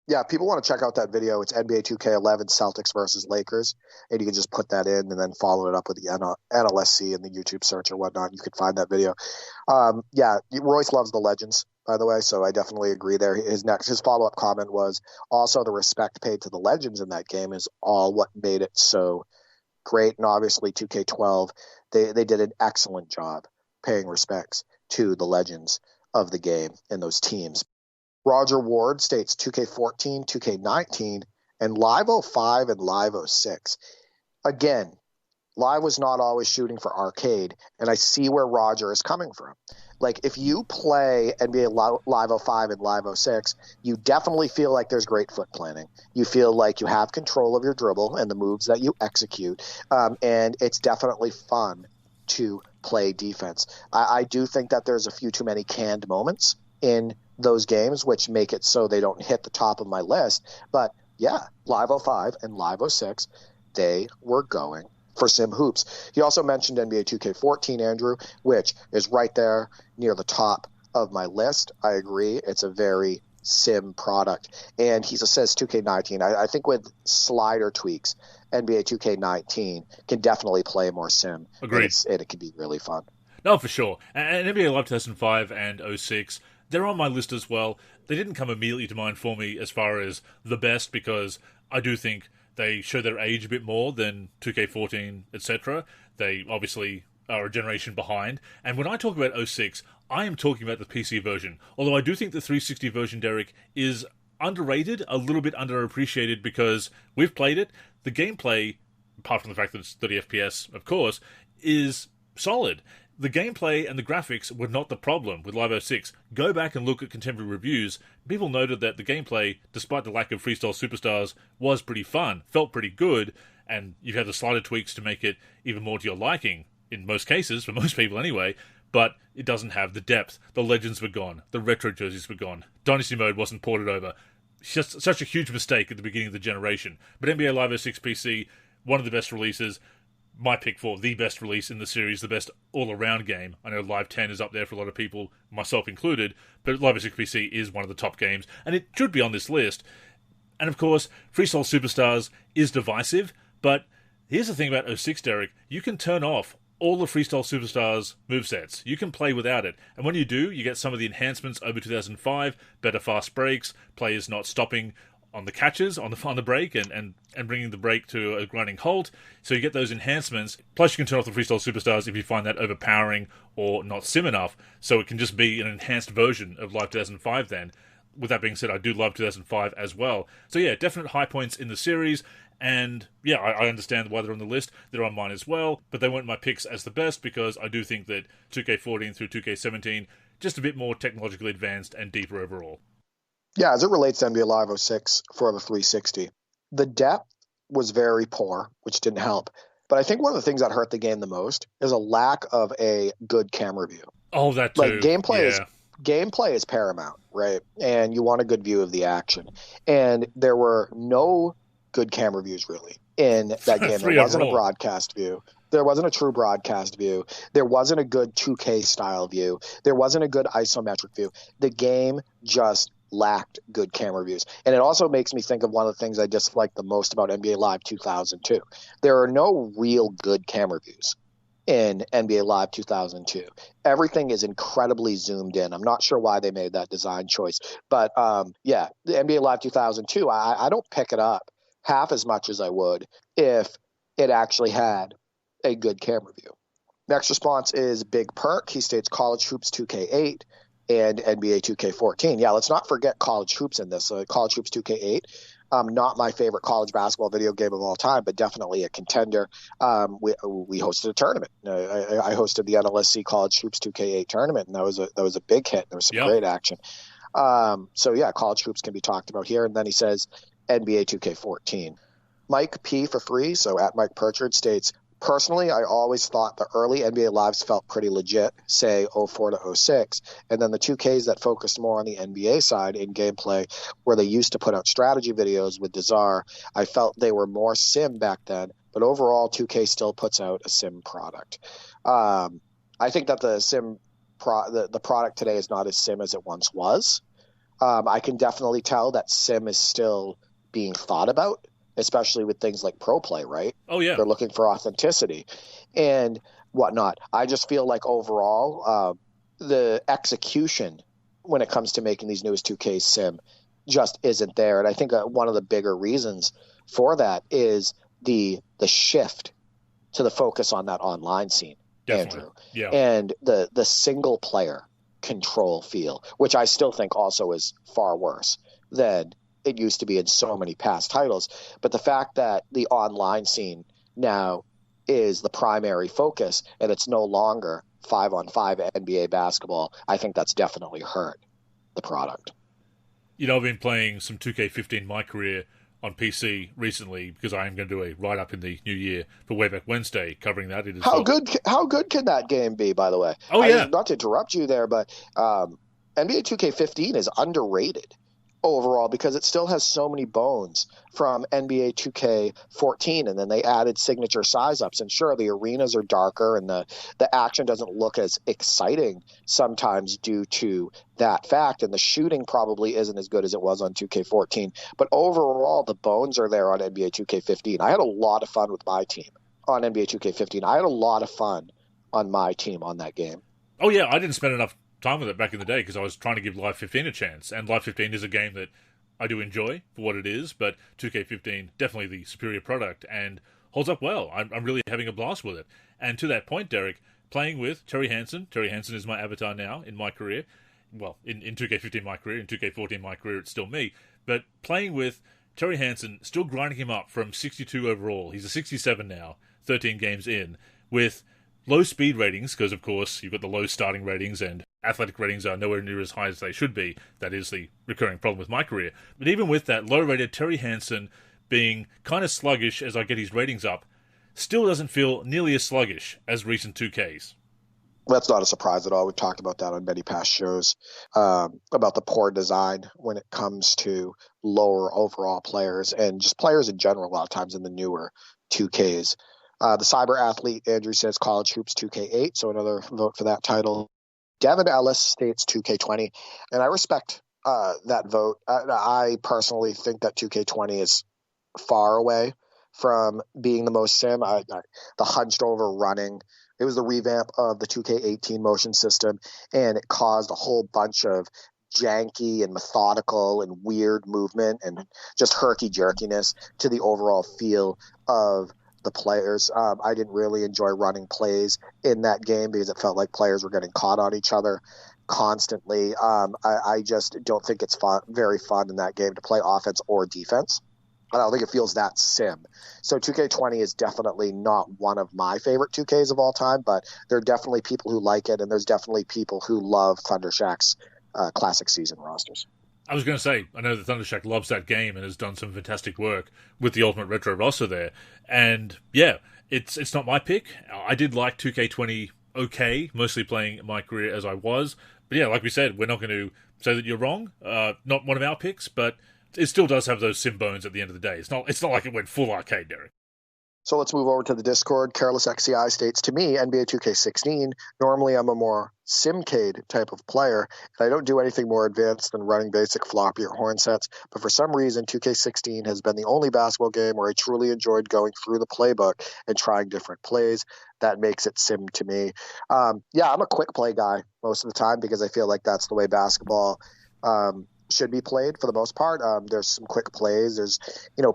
Yeah, people want to check out that video. It's NBA 2K11 Celtics versus Lakers, and you can just put that in and then follow it up with the NLSC in the YouTube search or whatnot. You can find that video. Yeah, Royce loves the Legends, by the way, so I definitely agree there. His follow-up comment was also the respect paid to the Legends in that game is all what made it so great. And obviously 2K12, they did an excellent job paying respects to the Legends of the game in those teams. Roger Ward states 2K14, 2K19, and Live 05 and Live 06. Again, Live was not always shooting for arcade, and I see where Roger is coming from. Like, if you play NBA Live 05 and Live 06, you definitely feel like there's great foot planning. You feel like you have control of your dribble and the moves that you execute, and it's definitely fun to play defense. I do think that there's a few too many canned moments in those games, which make it so they don't hit the top of my list. But yeah, Live 05 and Live 06, they were going for sim hoops. He also mentioned NBA 2K14, Andrew, which is right there near the top of my list. I agree. It's a very sim product. And he says 2K19. I think with slider tweaks, NBA 2K19 can definitely play more sim. Agreed. And it can be really fun. No, for sure. And NBA Live 2005 and 06, they're on my list as well. They didn't come immediately to mind for me as far as the best, because I do think they show their age a bit more than 2K14, etc. They obviously are a generation behind. And when I talk about 06, I am talking about the PC version. Although I do think the 360 version, Derek, is underrated, a little bit underappreciated, because we've played it. The gameplay, apart from the fact that it's 30 FPS, of course, is solid. The gameplay and the graphics were not the problem with Live 06. Go back and look at contemporary reviews. People noted that the gameplay, despite the lack of freestyle superstars, was pretty fun, felt pretty good, and you've had the slider tweaks to make it even more to your liking, in most cases, for most people anyway, but it doesn't have the depth. The Legends were gone. The retro jerseys were gone. Dynasty Mode wasn't ported over. Just such a huge mistake at the beginning of the generation. But NBA Live 06 PC, one of the best releases. My pick for the best release in the series, the best all-around game. I know Live 10 is up there for a lot of people, myself included, but Live 06 PC is one of the top games, and it should be on this list. And of course, Freestyle Superstars is divisive, but here's the thing about 06, Derek. You can turn off all the Freestyle Superstars movesets. You can play without it. And when you do, you get some of the enhancements over 2005, better fast breaks, players not stopping on the catches, on the break, and bringing the break to a grinding halt. So you get those enhancements. Plus you can turn off the Freestyle Superstars if you find that overpowering or not sim enough. So it can just be an enhanced version of Live 2005 then. With that being said, I do love 2005 as well. So yeah, definite high points in the series. And yeah, I understand why they're on the list. They're on mine as well. But they weren't my picks as the best, because I do think that 2K14 through 2K17, just a bit more technologically advanced and deeper overall. Yeah, as it relates to NBA Live 06 for the 360, the depth was very poor, which didn't help. But I think one of the things that hurt the game the most is a lack of a good camera view. Oh, that too. Like gameplay is paramount, right? And you want a good view of the action. And there were no good camera views really in that game. There wasn't a broadcast view. There wasn't a true broadcast view. There wasn't a good 2K style view. There wasn't a good isometric view. The game just lacked good camera views. And it also makes me think of one of the things I dislike the most about NBA Live 2002. There are no real good camera views in NBA Live 2002. Everything is incredibly zoomed in. I'm not sure why they made that design choice. But yeah, the NBA Live 2002, I don't pick it up half as much as I would if it actually had a good camera view. Next response is Big Perk. He states College Hoops 2K8 and NBA 2K14. Yeah, let's not forget College Hoops in this. College Hoops 2K8, not my favorite college basketball video game of all time, but definitely a contender. We hosted a tournament. I hosted the NLSC College Hoops 2K8 tournament, and that was a big hit. There was some great action. So yeah, College Hoops can be talked about here. And then he says NBA 2K14. Mike P for free, so at Mike Purchard, states, personally, I always thought the early NBA Lives felt pretty legit, say 04 to 06, and then the 2Ks that focused more on the NBA side in gameplay, where they used to put out strategy videos with Desire, I felt they were more sim back then, but overall 2K still puts out a sim product. I think that the sim the product today is not as sim as it once was. I can definitely tell that sim is still being thought about, especially with things like pro play, right? Oh, yeah. They're looking for authenticity and whatnot. I just feel like overall, the execution when it comes to making these newest 2K sim just isn't there. And I think one of the bigger reasons for that is the shift to the focus on that online scene, Definitely. Andrew. Yeah. And the single player control feel, which I still think also is far worse than it used to be in so many past titles. But the fact that the online scene now is the primary focus and it's no longer 5-on-5 NBA basketball, I think that's definitely hurt the product. You know, I've been playing some 2K15 my career on PC recently because I am going to do a write-up in the new year for Wayback Wednesday covering that. It is How good can that game be, by the way? Oh, yeah. Not to interrupt you there, but NBA 2K15 is underrated overall because it still has so many bones from NBA 2K14, and then they added signature size ups. And sure, the arenas are darker and the action doesn't look as exciting sometimes due to that fact, and the shooting probably isn't as good as it was on 2K14. But overall, the bones are there on NBA 2K15. I had a lot of fun with my team on NBA 2K15. I had a lot of fun on my team on that game. Oh, yeah, I didn't spend enough time with it back in the day because I was trying to give Live 15 a chance, and Live 15 is a game that I do enjoy for what it is, but 2K15 definitely the superior product and holds up well. I'm really having a blast with it. And to that point, Derek, playing with Terry Hansen is my avatar now in my career. Well, in 2K15 my career, in 2K14 my career, it's still me. But playing with Terry Hansen, still grinding him up from 62 overall. He's a 67 now, 13 games in, with low speed ratings, because of course you've got the low starting ratings and athletic ratings are nowhere near as high as they should be. That is the recurring problem with my career. But even with that low rated Terry Hansen being kind of sluggish as I get his ratings up, still doesn't feel nearly as sluggish as recent 2Ks. That's not a surprise at all. We've talked about that on many past shows, about the poor design when it comes to lower overall players and just players in general a lot of times in the newer 2Ks. The Cyber Athlete, Andrew says College Hoops 2K8, so another vote for that title. Devin Ellis states 2K20, and I respect that vote. I personally think that 2K20 is far away from being the most sim. The hunched over running, it was the revamp of the 2K18 motion system, and it caused a whole bunch of janky and methodical and weird movement and just herky-jerkiness to the overall feel of the players. I didn't really enjoy running plays in that game because it felt like players were getting caught on each other constantly. I just don't think it's very fun in that game to play offense or defense. I don't think it feels that sim. So 2K20 is definitely not one of my favorite 2Ks of all time, but there are definitely people who like it, and there's definitely people who love Thundershack's classic season rosters. I was going to say, I know that Thundershack loves that game and has done some fantastic work with the Ultimate Retro roster there. And yeah, it's not my pick. I did like 2K20 okay, mostly playing my career as I was. But yeah, like we said, we're not going to say that you're wrong. Not one of our picks, but it still does have those sim bones at the end of the day. It's not like it went full arcade, Derek. So let's move over to the Discord. Careless XCI states, to me, NBA 2K16, normally I'm a more simcade type of player, and I don't do anything more advanced than running basic floppy or horn sets, but for some reason 2K16 has been the only basketball game where I truly enjoyed going through the playbook and trying different plays. That makes it sim to me. Yeah, I'm a quick play guy most of the time because I feel like that's the way basketball should be played for the most part. There's some quick plays. There's,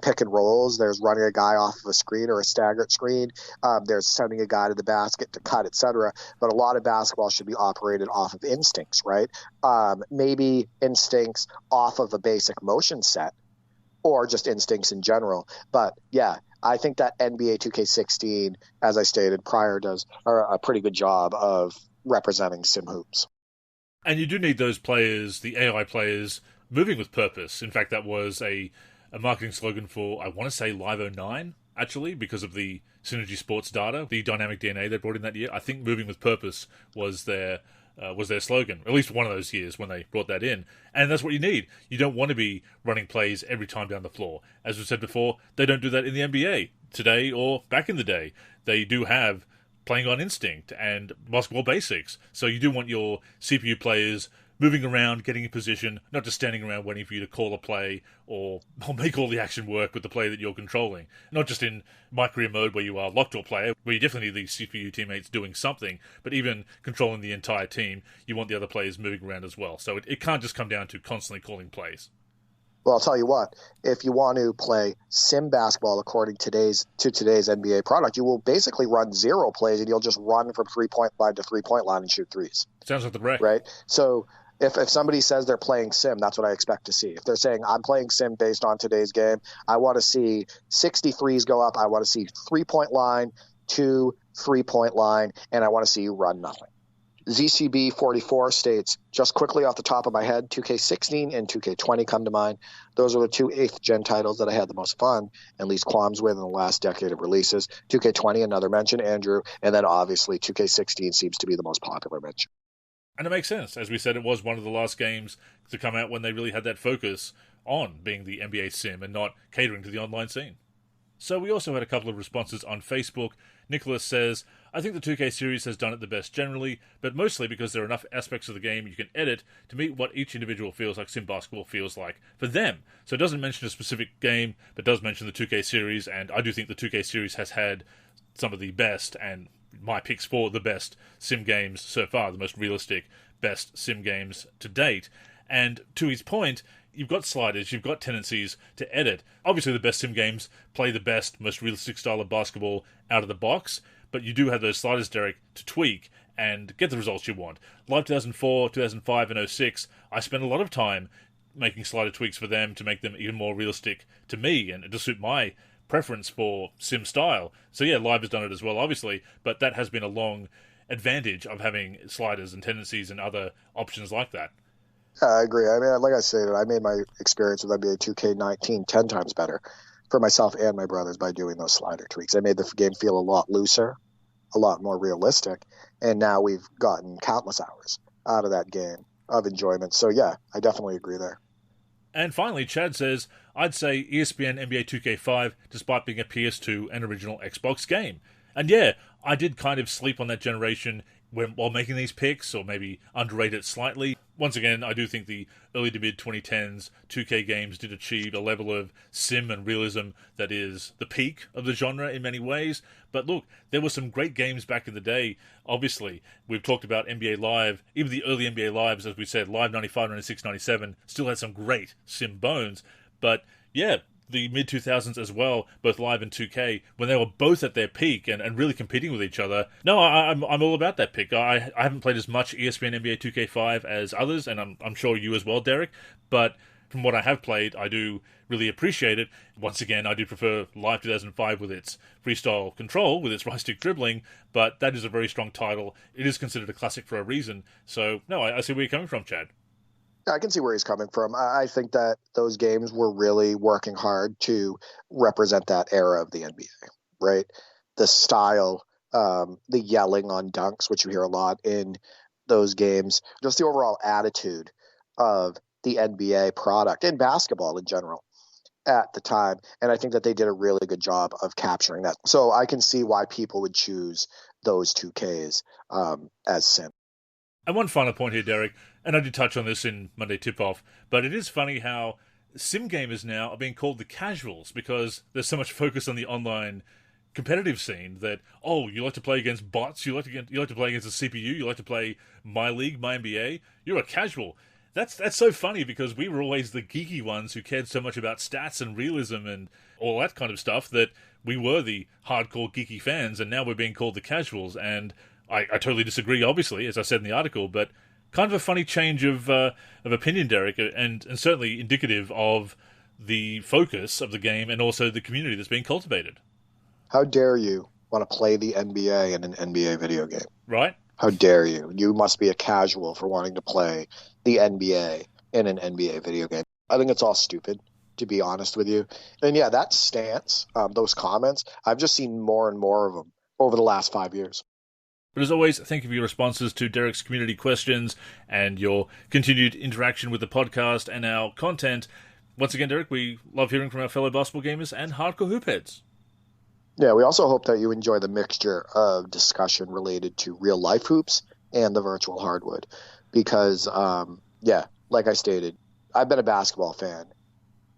pick and rolls. There's running a guy off of a screen or a staggered screen. There's sending a guy to the basket to cut, etc. But a lot of basketball should be operated off of instincts, right? Maybe instincts off of a basic motion set or just instincts in general. But yeah, I think that NBA 2K16, as I stated prior, does a pretty good job of representing sim hoops. And you do need those players, the AI players, moving with purpose. In fact, that was a marketing slogan for, I want to say, Live 09, actually, because of the Synergy Sports data, the dynamic DNA they brought in that year. I think moving with purpose was their slogan, at least one of those years when they brought that in. And that's what you need. You don't want to be running plays every time down the floor. As we said before, they don't do that in the NBA today or back in the day. They do have playing on instinct and basketball basics. So you do want your CPU players moving around, getting in position, not just standing around waiting for you to call a play or make all the action work with the play that you're controlling. Not just in my career mode where you are locked to a player, where you definitely need these CPU teammates doing something, but even controlling the entire team, you want the other players moving around as well. So it can't just come down to constantly calling plays. Well, I'll tell you what, if you want to play sim basketball according to today's NBA product, you will basically run 0 plays and you'll just run from 3-point line to 3-point line and shoot threes. Sounds like the wreck. Right? So if somebody says they're playing sim, that's what I expect to see. If they're saying, I'm playing sim based on today's game, I want to see 63s go up. I want to see 3-point line, 2 3-point line, and I want to see you run nothing. ZCB44 states, just quickly off the top of my head, 2K16 and 2K20 come to mind. Those are the 2 8th-gen titles that I had the most fun and least qualms with in the last decade of releases. 2K20, another mention, Andrew, and then obviously 2K16 seems to be the most popular mention. And it makes sense. As we said, it was one of the last games to come out when they really had that focus on being the NBA sim and not catering to the online scene. So we also had a couple of responses on Facebook. Nicholas says, I think the 2K series has done it the best generally, but mostly because there are enough aspects of the game you can edit to meet what each individual feels like sim basketball feels like for them. So it doesn't mention a specific game, but does mention the 2K series, and I do think the 2K series has had some of the best, and my picks for the best sim games so far, the most realistic, best sim games to date. And to his point, you've got sliders, you've got tendencies to edit. Obviously, the best sim games play the best, most realistic style of basketball out of the box, but you do have those sliders, Derek, to tweak and get the results you want. Live 2004, 2005, and 06, I spent a lot of time making slider tweaks for them to make them even more realistic to me and to suit my preference for sim style. So yeah, Live has done it as well, obviously, but that has been a long advantage of having sliders and tendencies and other options like that. I agree. I mean, like I said, I made my experience with NBA 2K19 10 times better for myself and my brothers by doing those slider tweaks. I made the game feel a lot looser, a lot more realistic, and now we've gotten countless hours out of that game of enjoyment. So yeah, I definitely agree there. And finally, Chad says, I'd say ESPN NBA 2K5, despite being a PS2 and original Xbox game. And yeah, I did kind of sleep on that generation while making these picks, or maybe underrate it slightly. Once again, I do think the early to mid-2010s 2K games did achieve a level of sim and realism that is the peak of the genre in many ways. But look, there were some great games back in the day. Obviously, we've talked about NBA Live. Even the early NBA Lives, as we said, Live 95, 96, 97, still had some great sim bones. But yeah, the mid-2000s as well, both Live and 2K, when they were both at their peak and really competing with each other. No, I'm all about that pick. I haven't played as much ESPN NBA 2K5 as others, and I'm sure you as well, Derek, but from what I have played, I do really appreciate it. Once again, I do prefer Live 2005 with its freestyle control, with its right-stick dribbling, but that is a very strong title. It is considered a classic for a reason. So, no, I see where you're coming from, Chad. I can see where he's coming from. I think that those games were really working hard to represent that era of the NBA, right? The style, the yelling on dunks, which you hear a lot in those games, just the overall attitude of the NBA product and basketball in general at the time. And I think that they did a really good job of capturing that. So I can see why people would choose those 2Ks as sim. And one final point here, Derek, and I did touch on this in Monday Tip-Off, but it is funny how sim gamers now are being called the casuals because there's so much focus on the online competitive scene that, oh, you like to play against bots, you like to play against a CPU, you like to play My League, My NBA, you're a casual. That's so funny because we were always the geeky ones who cared so much about stats and realism and all that kind of stuff that we were the hardcore geeky fans, and now we're being called the casuals, and I totally disagree, obviously, as I said in the article, but kind of a funny change of opinion, Derek, and certainly indicative of the focus of the game and also the community that's being cultivated. How dare you want to play the NBA in an NBA video game? Right? How dare you? You must be a casual for wanting to play the NBA in an NBA video game. I think it's all stupid, to be honest with you. And yeah, that stance, those comments, I've just seen more and more of them over the last 5 years. But as always, thank you for your responses to Derek's community questions and your continued interaction with the podcast and our content. Once again, Derek, we love hearing from our fellow basketball gamers and hardcore hoopheads. Yeah, we also hope that you enjoy the mixture of discussion related to real-life hoops and the virtual hardwood, because Yeah, like I stated, I've been a basketball fan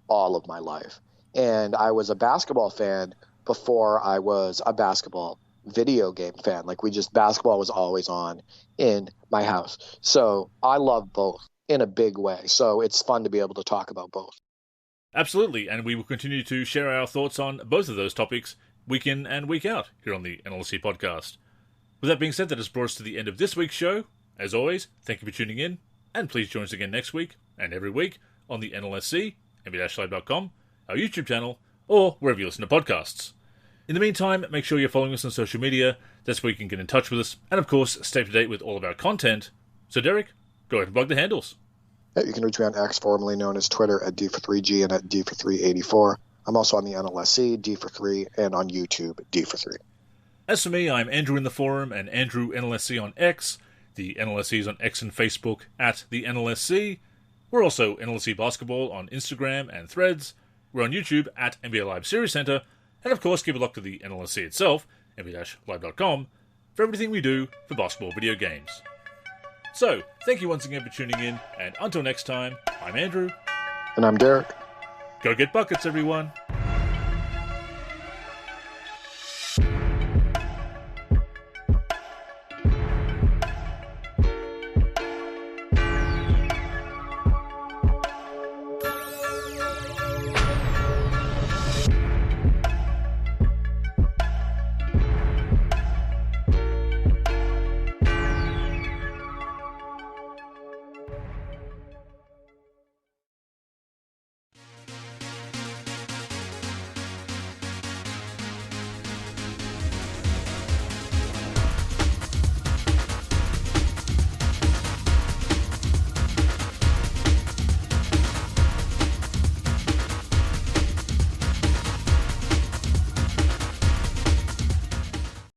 all of my life. And I was a basketball fan before I was a basketball video game fan. Like basketball was always on in my house. So I love both in a big way. So it's fun to be able to talk about both. Absolutely, and we will continue to share our thoughts on both of those topics week in and week out here on the NLSC Podcast. With that being said, that has brought us to the end of this week's show. As always, thank you for tuning in, and please join us again next week and every week on the NLSC, nb-live.com, our YouTube channel, or wherever you listen to podcasts. In the meantime, make sure you're following us on social media. That's where you can get in touch with us, and of course, stay up to date with all of our content. So Derek, go ahead and plug the handles. Yeah, you can reach me on X, formerly known as Twitter, at D43G and at D4384. I'm also on the NLSC, D43, and on YouTube, D43. As for me, I'm Andrew in the forum and Andrew NLSC on X. The NLSC is on X and Facebook at the NLSC. We're also NLSC Basketball on Instagram and Threads. We're on YouTube at NBA Live Series Center. And of course, keep a look to the NLSC itself, nb-live.com, for everything we do for basketball video games. So, thank you once again for tuning in, and until next time, I'm Andrew. And I'm Derek. Go get buckets, everyone.